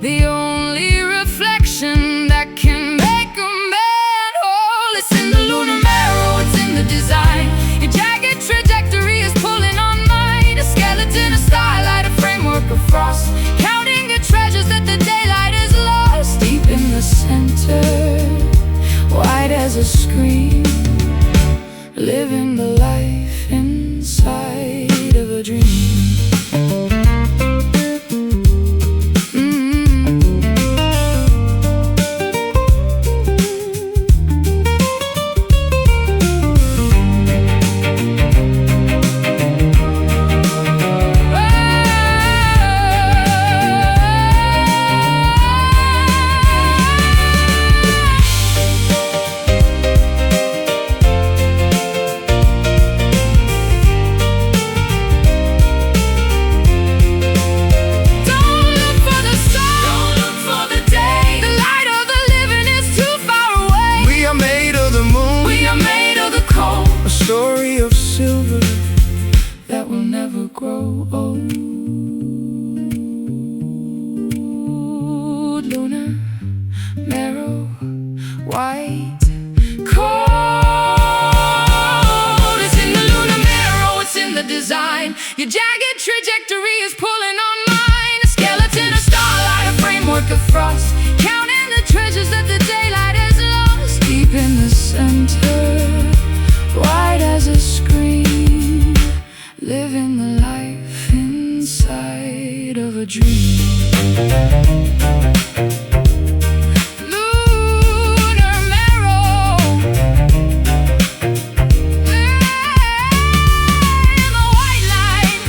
Speaker 1: the only reflection that can make a man whole. It's in the lunar marrow, it's in the design. Your jagged trajectory is pulling on mine. A skeleton, a starlight, a framework of frost, counting the treasures that the daylight has lost. Deep in the center, white as a screen, living the life inside of a dream.
Speaker 2: Story of silver that will never grow old.
Speaker 1: Lunar marrow, white cold. It's in the lunar marrow, it's in the design. Your jagged trajectory is pulling on mine. A skeleton, a starlight, a framework of frost, counting the treasures that the daylight has lost. Deep in the center, white as a screen, living the life inside of a dream. Lunar marrow, the white line.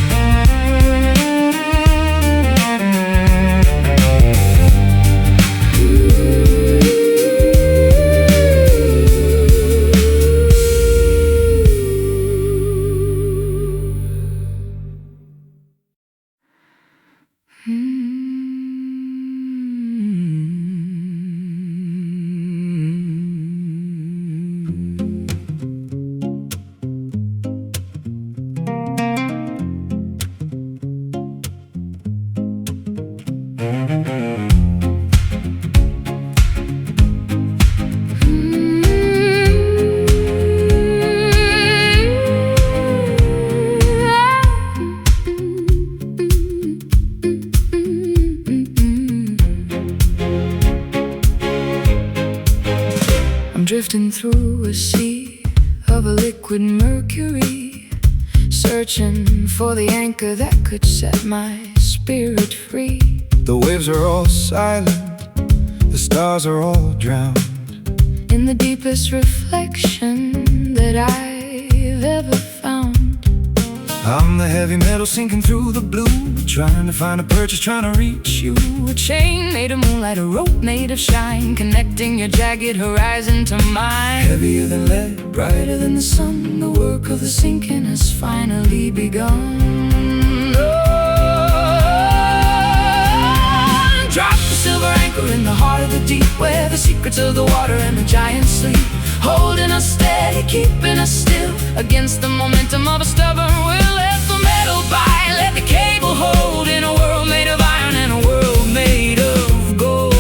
Speaker 1: Drifting through a sea of a liquid mercury, searching for the anchor that could set my spirit free.
Speaker 2: The waves are all silent, the stars are all drowned
Speaker 1: in the deepest reflection that I've ever found.
Speaker 2: I'm the heavy metal sinking through the blue, trying to find a purchase, trying to reach you.
Speaker 1: A chain made of moonlight, a rope made of shine, connecting your jagged horizon to mine.
Speaker 2: Heavier than lead,
Speaker 1: Brighter than the sun, the work of the sinking has finally begun. Drop the silver anchor in the heart of the deep, where the secrets of the water and the giants sleep, holding us steady, keeping us still against the momentum of a stubborn will. Let the metal bite, let the cable hold, in a world made of iron and a world made of gold.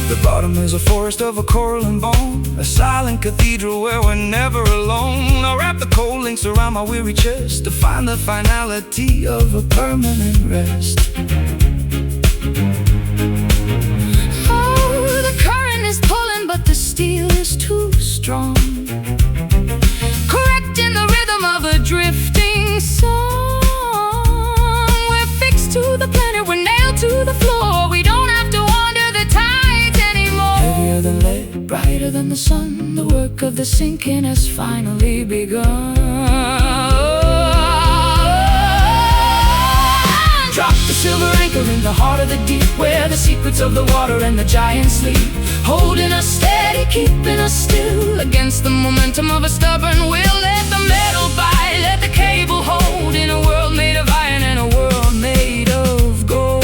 Speaker 2: the bottom is a forest of a coral and bone, a silent cathedral where we're never alone. I'll wrap the cold links around my weary chest to find the finality of a permanent rest.
Speaker 1: Pulling, but the steel is too strong, correcting the rhythm of a drifting song. We're fixed to the planet, we're nailed to the floor. We don't have to wander the tides anymore.
Speaker 2: Heavier than lead,
Speaker 1: brighter than the sun, the work of the sinking has finally begun. Drop the silver anchor in the heart of the deep, where the secrets of the water and the giants sleep, holding us steady, keeping us still against the momentum of a stubborn will. Let the metal bite, let the cable hold, in a world made of iron and a world made of gold.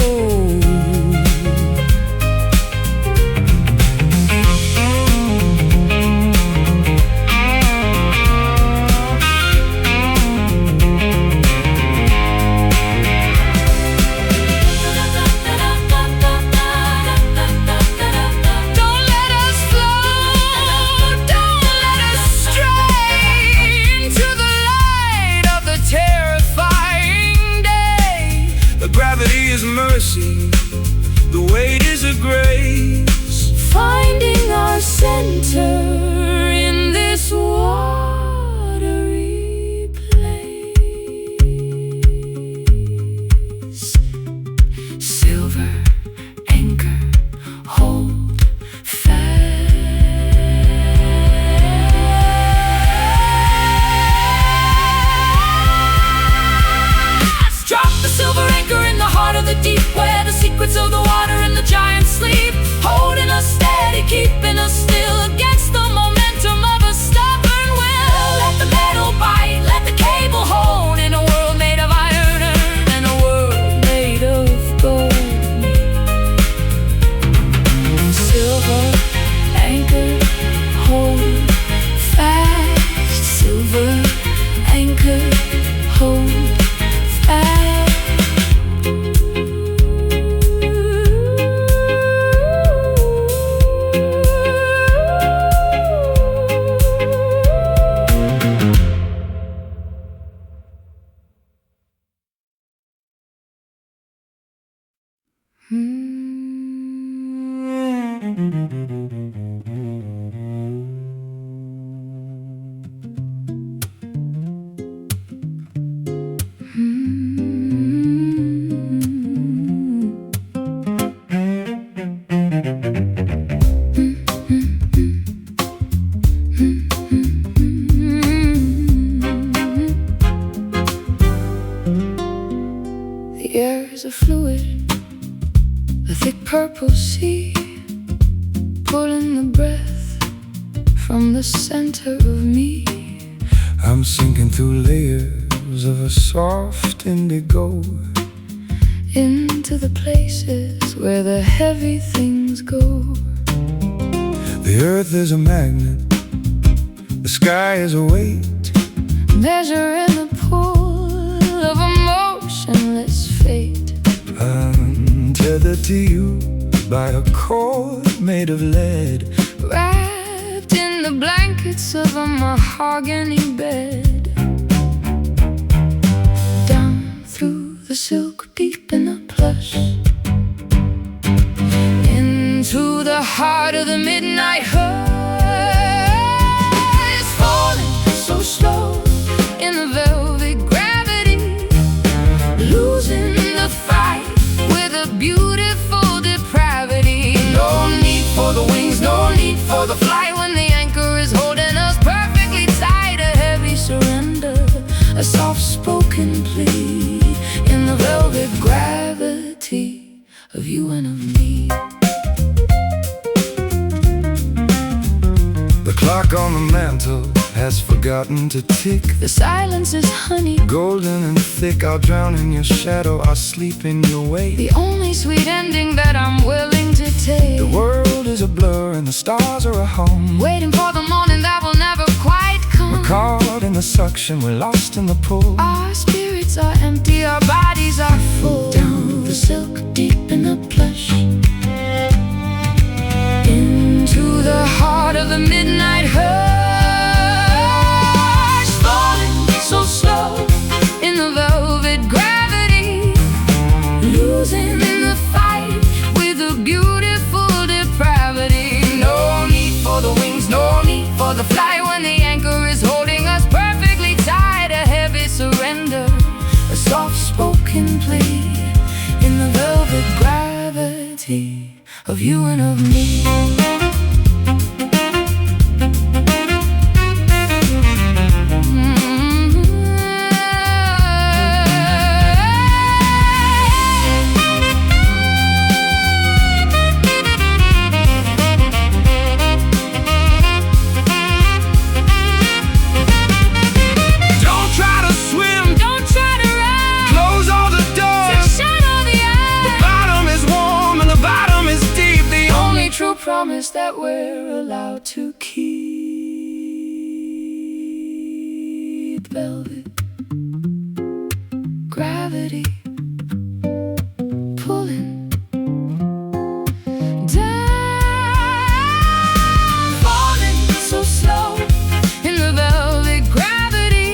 Speaker 2: Mercy, the weight is a grace,
Speaker 1: finding our center in this watery place. Silver anchor, hold fast. Drop the silver anchor in the heart of the deep, where the secrets of the water and the giants sleep, holding us steady, keeping us still against the momentum of a stubborn will. Let the metal bite, let the cable hold, in a world made of iron and a world made of gold. Silver anchor, hold fast. Silver anchor, hold fast. The air is a fluid, a thick purple sea, pulling the breath from the center of me.
Speaker 2: I'm sinking through layers of a soft indigo,
Speaker 1: into the places where the heavy things go.
Speaker 2: the earth is a magnet, the sky is a weight,
Speaker 1: measuring the pull of a motionless fate.
Speaker 2: I'm tethered to you by a cord made of lead,
Speaker 1: wrapped in the blankets of a mahogany bed. Down through the silk, deep in the plush, into the heart of the midnight hush. Falling so slow in the velvet gravity, losing the fight with a beautiful depravity. No need for the wings, no need for the flight, when the anchor is holding us perfectly tight.
Speaker 2: has forgotten to tick.
Speaker 1: The silence is honey,
Speaker 2: Golden and thick, I'll drown in your shadow, I'll sleep in your wake.
Speaker 1: the only sweet ending that I'm willing to take.
Speaker 2: The world is a blur and the stars are a home,
Speaker 1: Waiting for the morning that will never quite come.
Speaker 2: we're caught in the suction, we're lost in the pull.
Speaker 1: Our spirits are empty, our bodies are full. Down the silk, deep in the plush, into the heart of the midnight hush. Falling so slow in the velvet gravity, losing in the fight with a beautiful depravity. No need for the wings, no need for the flight, when the anchor is holding us perfectly tight. A heavy surrender, a soft-spoken plea in the velvet gravity of you and of me. Promise that we're allowed to keep. Velvet gravity pulling down, falling so slow in the velvet gravity,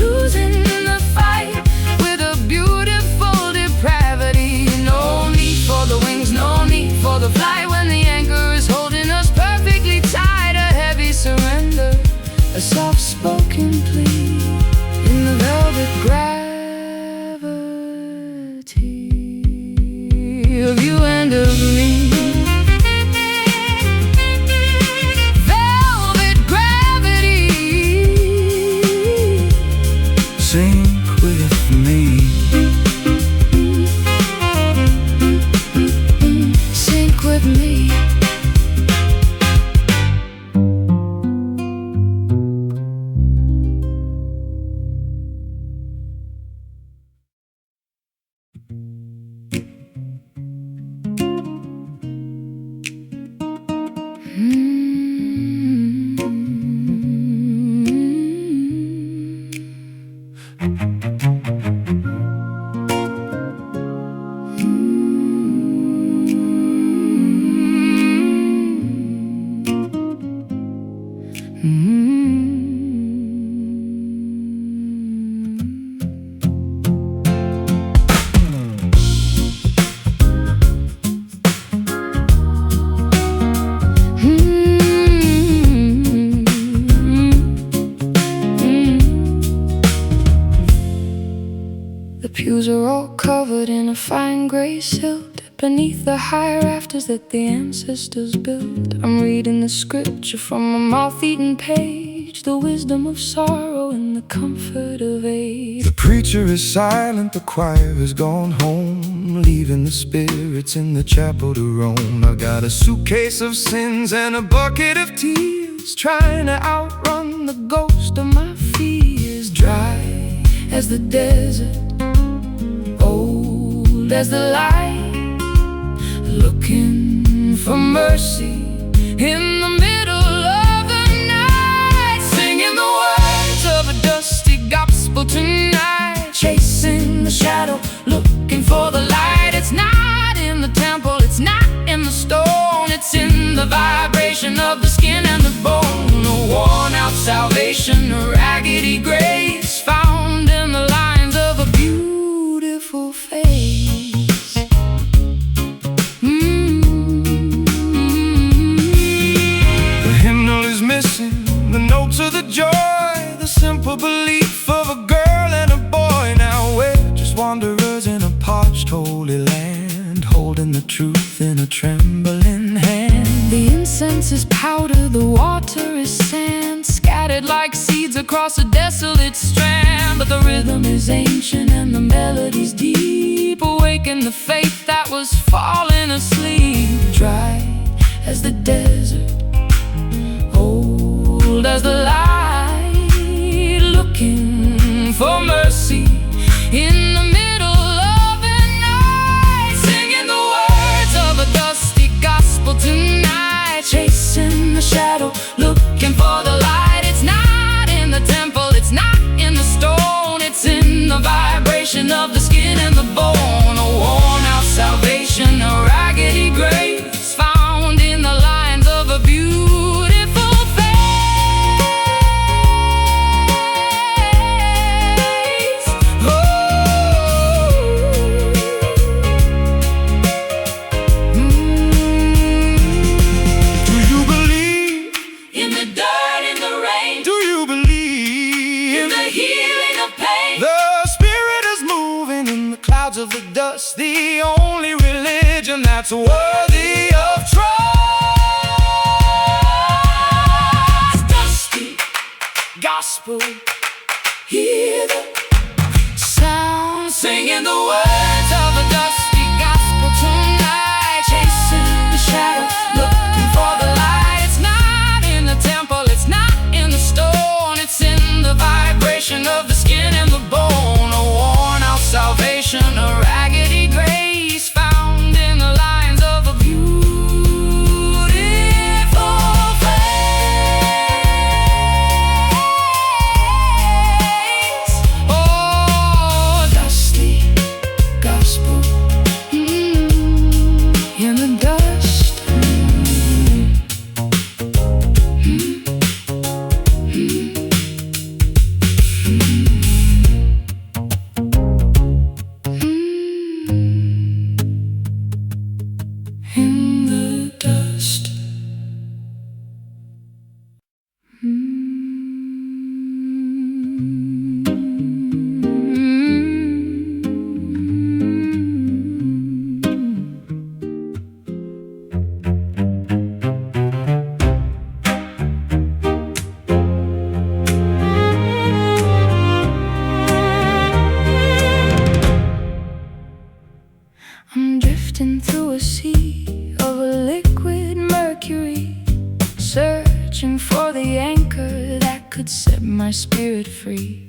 Speaker 1: losing in the fight with a beautiful depravity. No need for the wings, no need for the flight, a soft-spoken plea in the velvet gravity of you and of me. Velvet gravity,
Speaker 2: Sink with me,
Speaker 1: sink with me. The pews are all covered in a fine gray silt, beneath the high rafters that the ancestors built. I'm reading the scripture from a moth-eaten page, the wisdom of sorrow and the comfort of age.
Speaker 2: the preacher is silent, the choir has gone home, leaving the spirits in the chapel to roam. I got a suitcase of sins and a bucket of tears, trying to outrun the ghost of my fears. Dry as the desert, old as the light, looking for mercy in the middle of the night, singing the words of a dusty gospel tonight, chasing the shadow, looking for the light. It's not in the temple, it's not in the stone, it's in the vibration of the skin and the bone. A worn-out salvation, a raggedy grace, found in the lines of a beautiful face. The hymnal is missing the notes of the joy, the simple belief of a girl and a boy. Now we're just wanderers in a parched holy land, holding the truth in a trembling hand.
Speaker 1: The incense is powder, the water is sand, scattered like seeds across a desolate strand. But the rhythm is ancient and the melodies deep, awaken the faith that was falling asleep. Dry as the desert, old as the light,
Speaker 2: dust, the only religion that's worthy of trust.
Speaker 1: Dusty gospel, hear the sound, singing the words of a dusty gospel tonight, chasing the shadow, looking for the light. It's not in the temple, it's not in the stone, it's in the vibration of the skin and the bone. A worn out salvation, a raggedy grace, found in the lines of a beautiful face. Oh, dusty gospel, in the dust. In the dust. I'm drifting through a sea of a liquid mercury, searching for the anchor that could set my spirit free.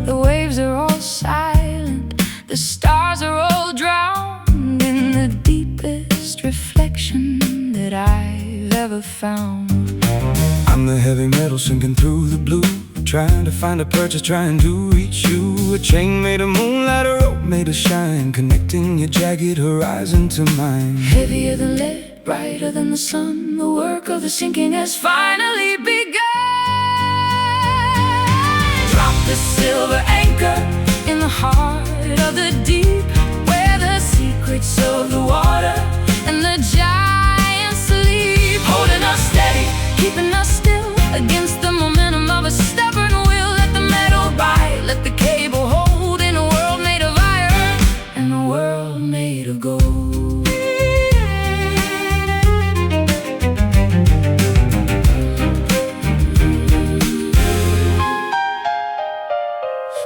Speaker 1: The waves are all silent, the stars are all drowned in the deepest reflection that I've ever found.
Speaker 2: I'm the heavy metal sinking through the blue, trying to find a purchase, trying to reach you. A chain made of moonlight, a rope made of shine, connecting your jagged horizon to mine.
Speaker 1: Heavier than lead, brighter than the sun, the work of the sinking has finally begun. Drop the silver anchor in the heart of the deep, where the secrets of the water and the giants sleep, holding us steady, keeping us still against the momentum of a stubborn will. Let the metal bite, let the cable hold, in a world made of iron and a world made of gold.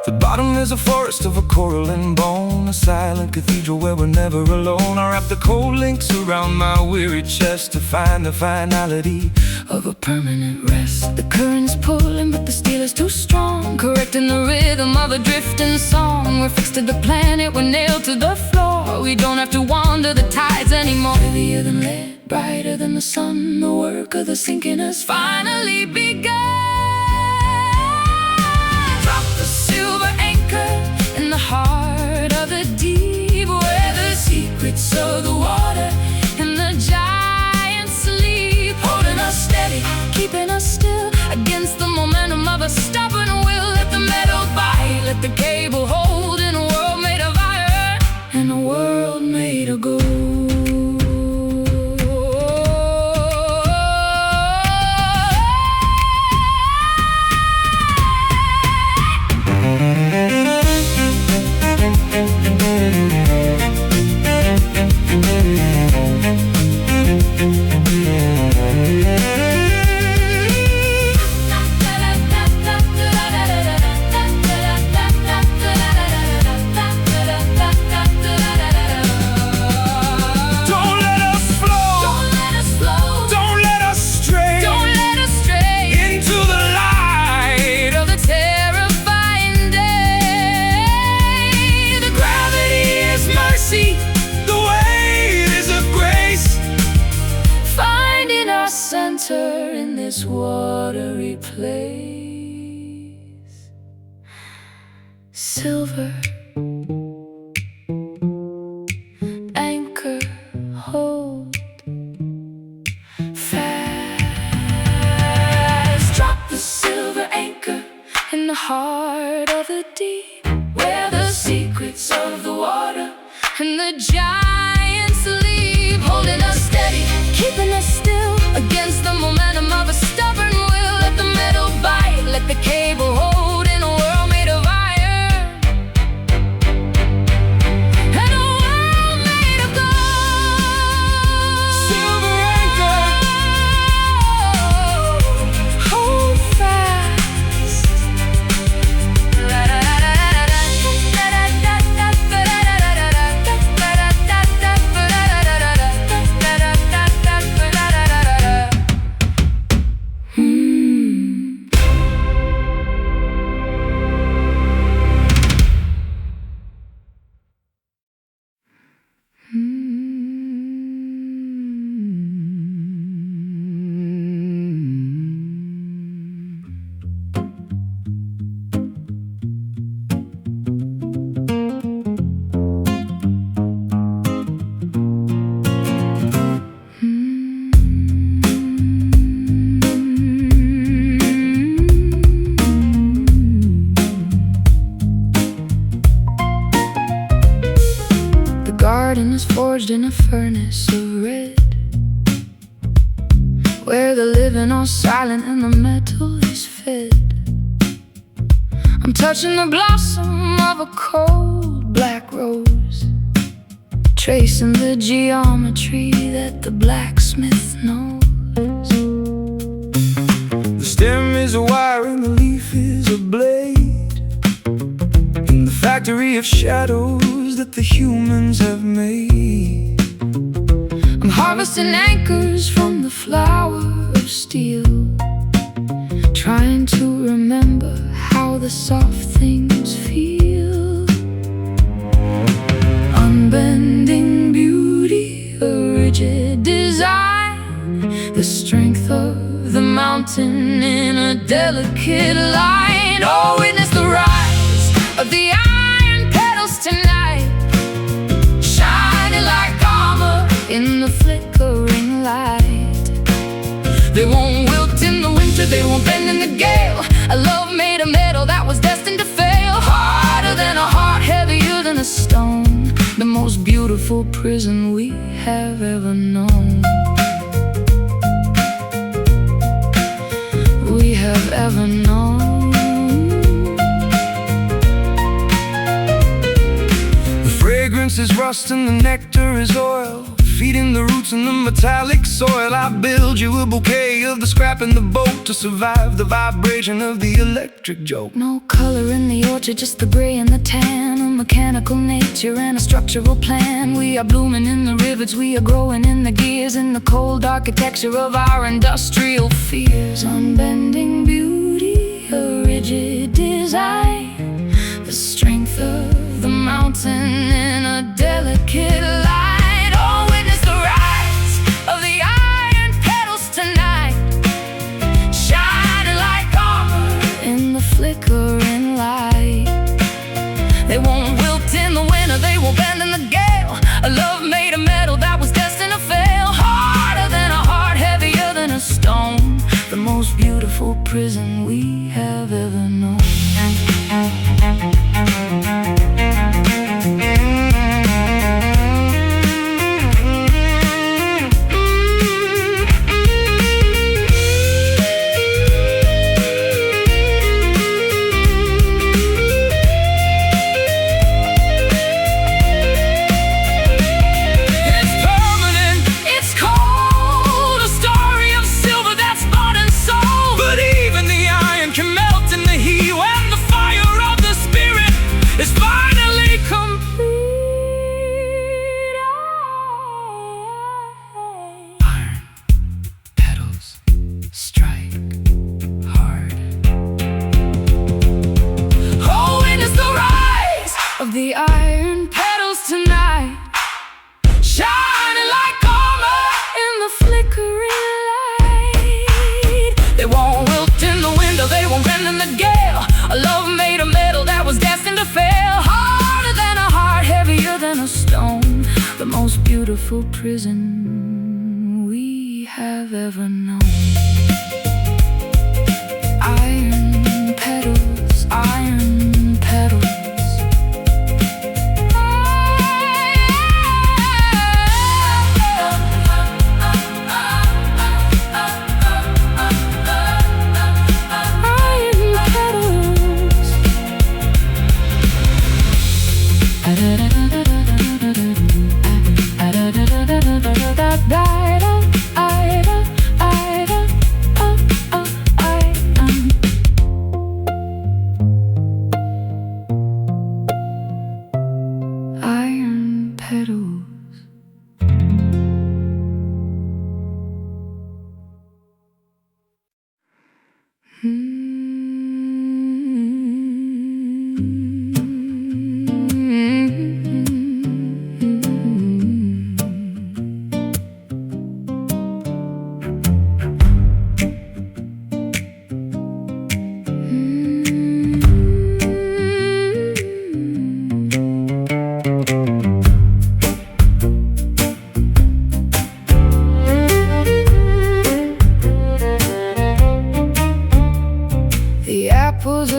Speaker 2: The bottom is a forest of a coral and bone, a silent cathedral where we're never alone. I wrap the cold links around my weary chest to find the finality
Speaker 1: Of a permanent rest. The current's pulling, but the steel is too strong, correcting the rhythm of a drifting song. We're fixed to the planet, we're nailed to the floor. We don't have to wander the tides anymore. Heavier than lead, brighter than the sun, the work of the sinking has finally begun. Drop the silver anchor in the heart of the deep, where the secrets of the water and the giants sleep, holding us steady, keeping us still against the momentum of a stubborn will. Let the metal bite, let the cable hold, in a world made of iron and a world made of gold. In this watery place, silver anchor, hold fast. Drop the silver anchor in the heart of the deep, where the secrets of the water and the giants sleep, holding us steady, keeping us still against the momentum of a stubborn will. Let the metal bite, let the cable hold, in a world made of iron and a furnace of red, where the living are silent and the metal is fed. I'm touching the blossom of a cold black rose, tracing the geometry that the blacksmith knows.
Speaker 2: The stem is a wire and the leaf is a blade, in the factory of shadows that the humans have made.
Speaker 1: I'm harvesting anchors from the flower of steel, trying to remember how the soft things feel. Unbending beauty, a rigid design, the strength of the mountain in a delicate line. Oh, witness the rise of the iron petals tonight, shining like armor in the flickering light. They won't wilt in the winter, they won't bend in the gale. A love made of metal that was destined to fail. Harder than a heart, heavier than a stone, the most beautiful prison we have ever known. We have ever known.
Speaker 2: The fragrance is rust and the nectar is oil, feeding the roots in the metallic soil. I build you a bouquet of the scrap in the boat to survive the vibration of the electric joke.
Speaker 1: No color in the orchard, just the gray and the tan, a mechanical nature and a structural plan. We are blooming in the rivets, we are growing in the gears, in the cold architecture of our industrial fears. Unbending beauty, a rigid design, the strength of the mountain in a delicate light. Oh, witness the rise of the iron petals tonight, shining like armor in the flickering light. They won't wilt in the winter, they won't bend in the gale. A love made of metal that was destined to fail. Harder than a heart, heavier than a stone, the most beautiful prison we have ever known. The iron petals tonight, shining like armor in the flickering light. They won't wilt in the window, they won't bend in the gale. A love made of metal that was destined to fail. Harder than a heart, heavier than a stone, the most beautiful prison we have ever known. Iron petals, iron petals.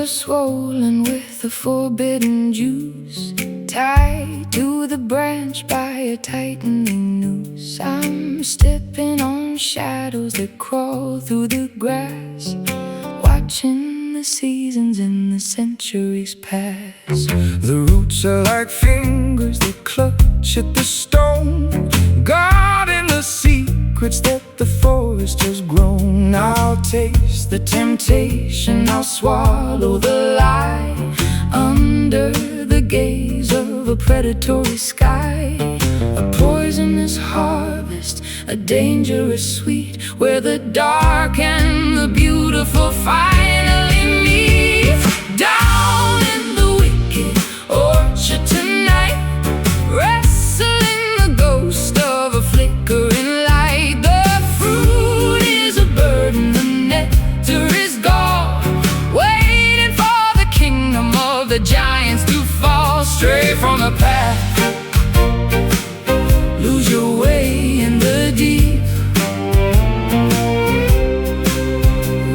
Speaker 1: swollen with the forbidden juice. tied to the branch by a tightening noose. I'm stepping on shadows that crawl through the grass, watching the seasons and the centuries pass.
Speaker 2: The roots are like fingers that clutch at the stone, guarding the secrets that the forest has grown. I'll taste the temptation, I'll swallow the lie, under the gaze of a predatory sky. A poisonous harvest, a dangerous sweet, where the dark and the beautiful finally meet. Down in the wicked orchard tonight, wrestling the ghost of a flickering light. The fruit is a burden, the nectar is gone, waiting for the kingdom of the giants to fall. Stray from the path, lose your way in the deep,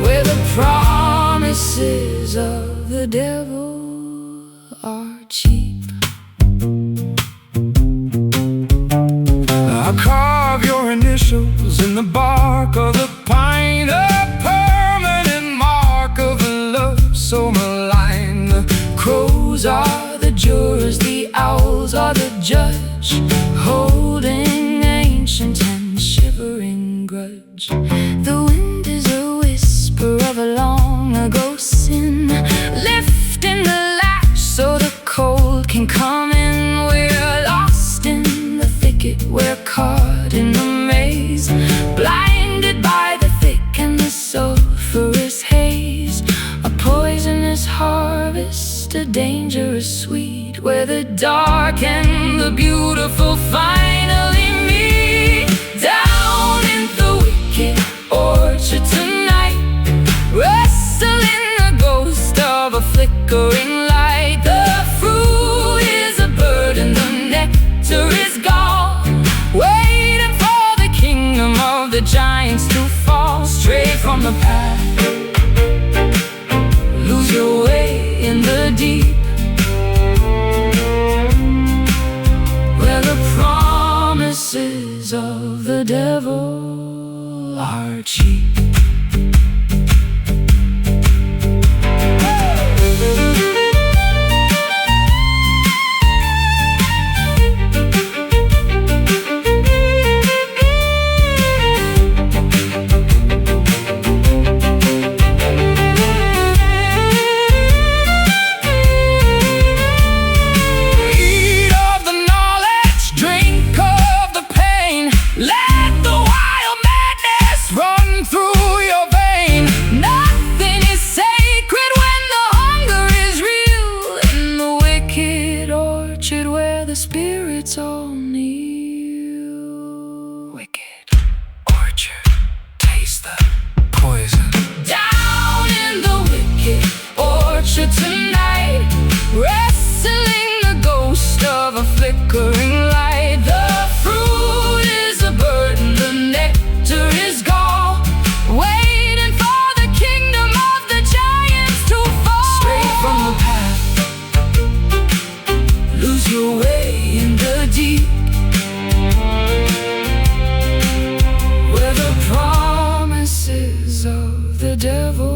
Speaker 2: where the promises of the devil are cheap. I'll carve your initials in the bark of the pine, a permanent mark of a love so malign. The crows are the jurors, the owls are the judge, holding ancient and shivering grudge. The wind is a whisper of a long ago sin, lifting the latch so the cold can come in. We're lost in the thicket, we're caught in the maze, blinded by the thick and the sulphurous haze. A poisonous harvest, a dangerous sweet, where the dark and the beautiful finally meet. Down in the wicked orchard tonight, wrestling the ghost of a flickering light. The fruit is a burden, the nectar is gone, waiting for the kingdom of the giants to fall. Stray from the path, lose your way in the deep, where the promises of the devil are cheap.
Speaker 1: The spirits all kneel. Wicked orchard, taste the poison. Down in the wicked orchard tonight, wrestling the ghost of a flickering light. The fruit is a burden, the nectar is gall, waiting for the kingdom of the giants to fall. Straight from the path, lose your way in the deep, where the promises of the devil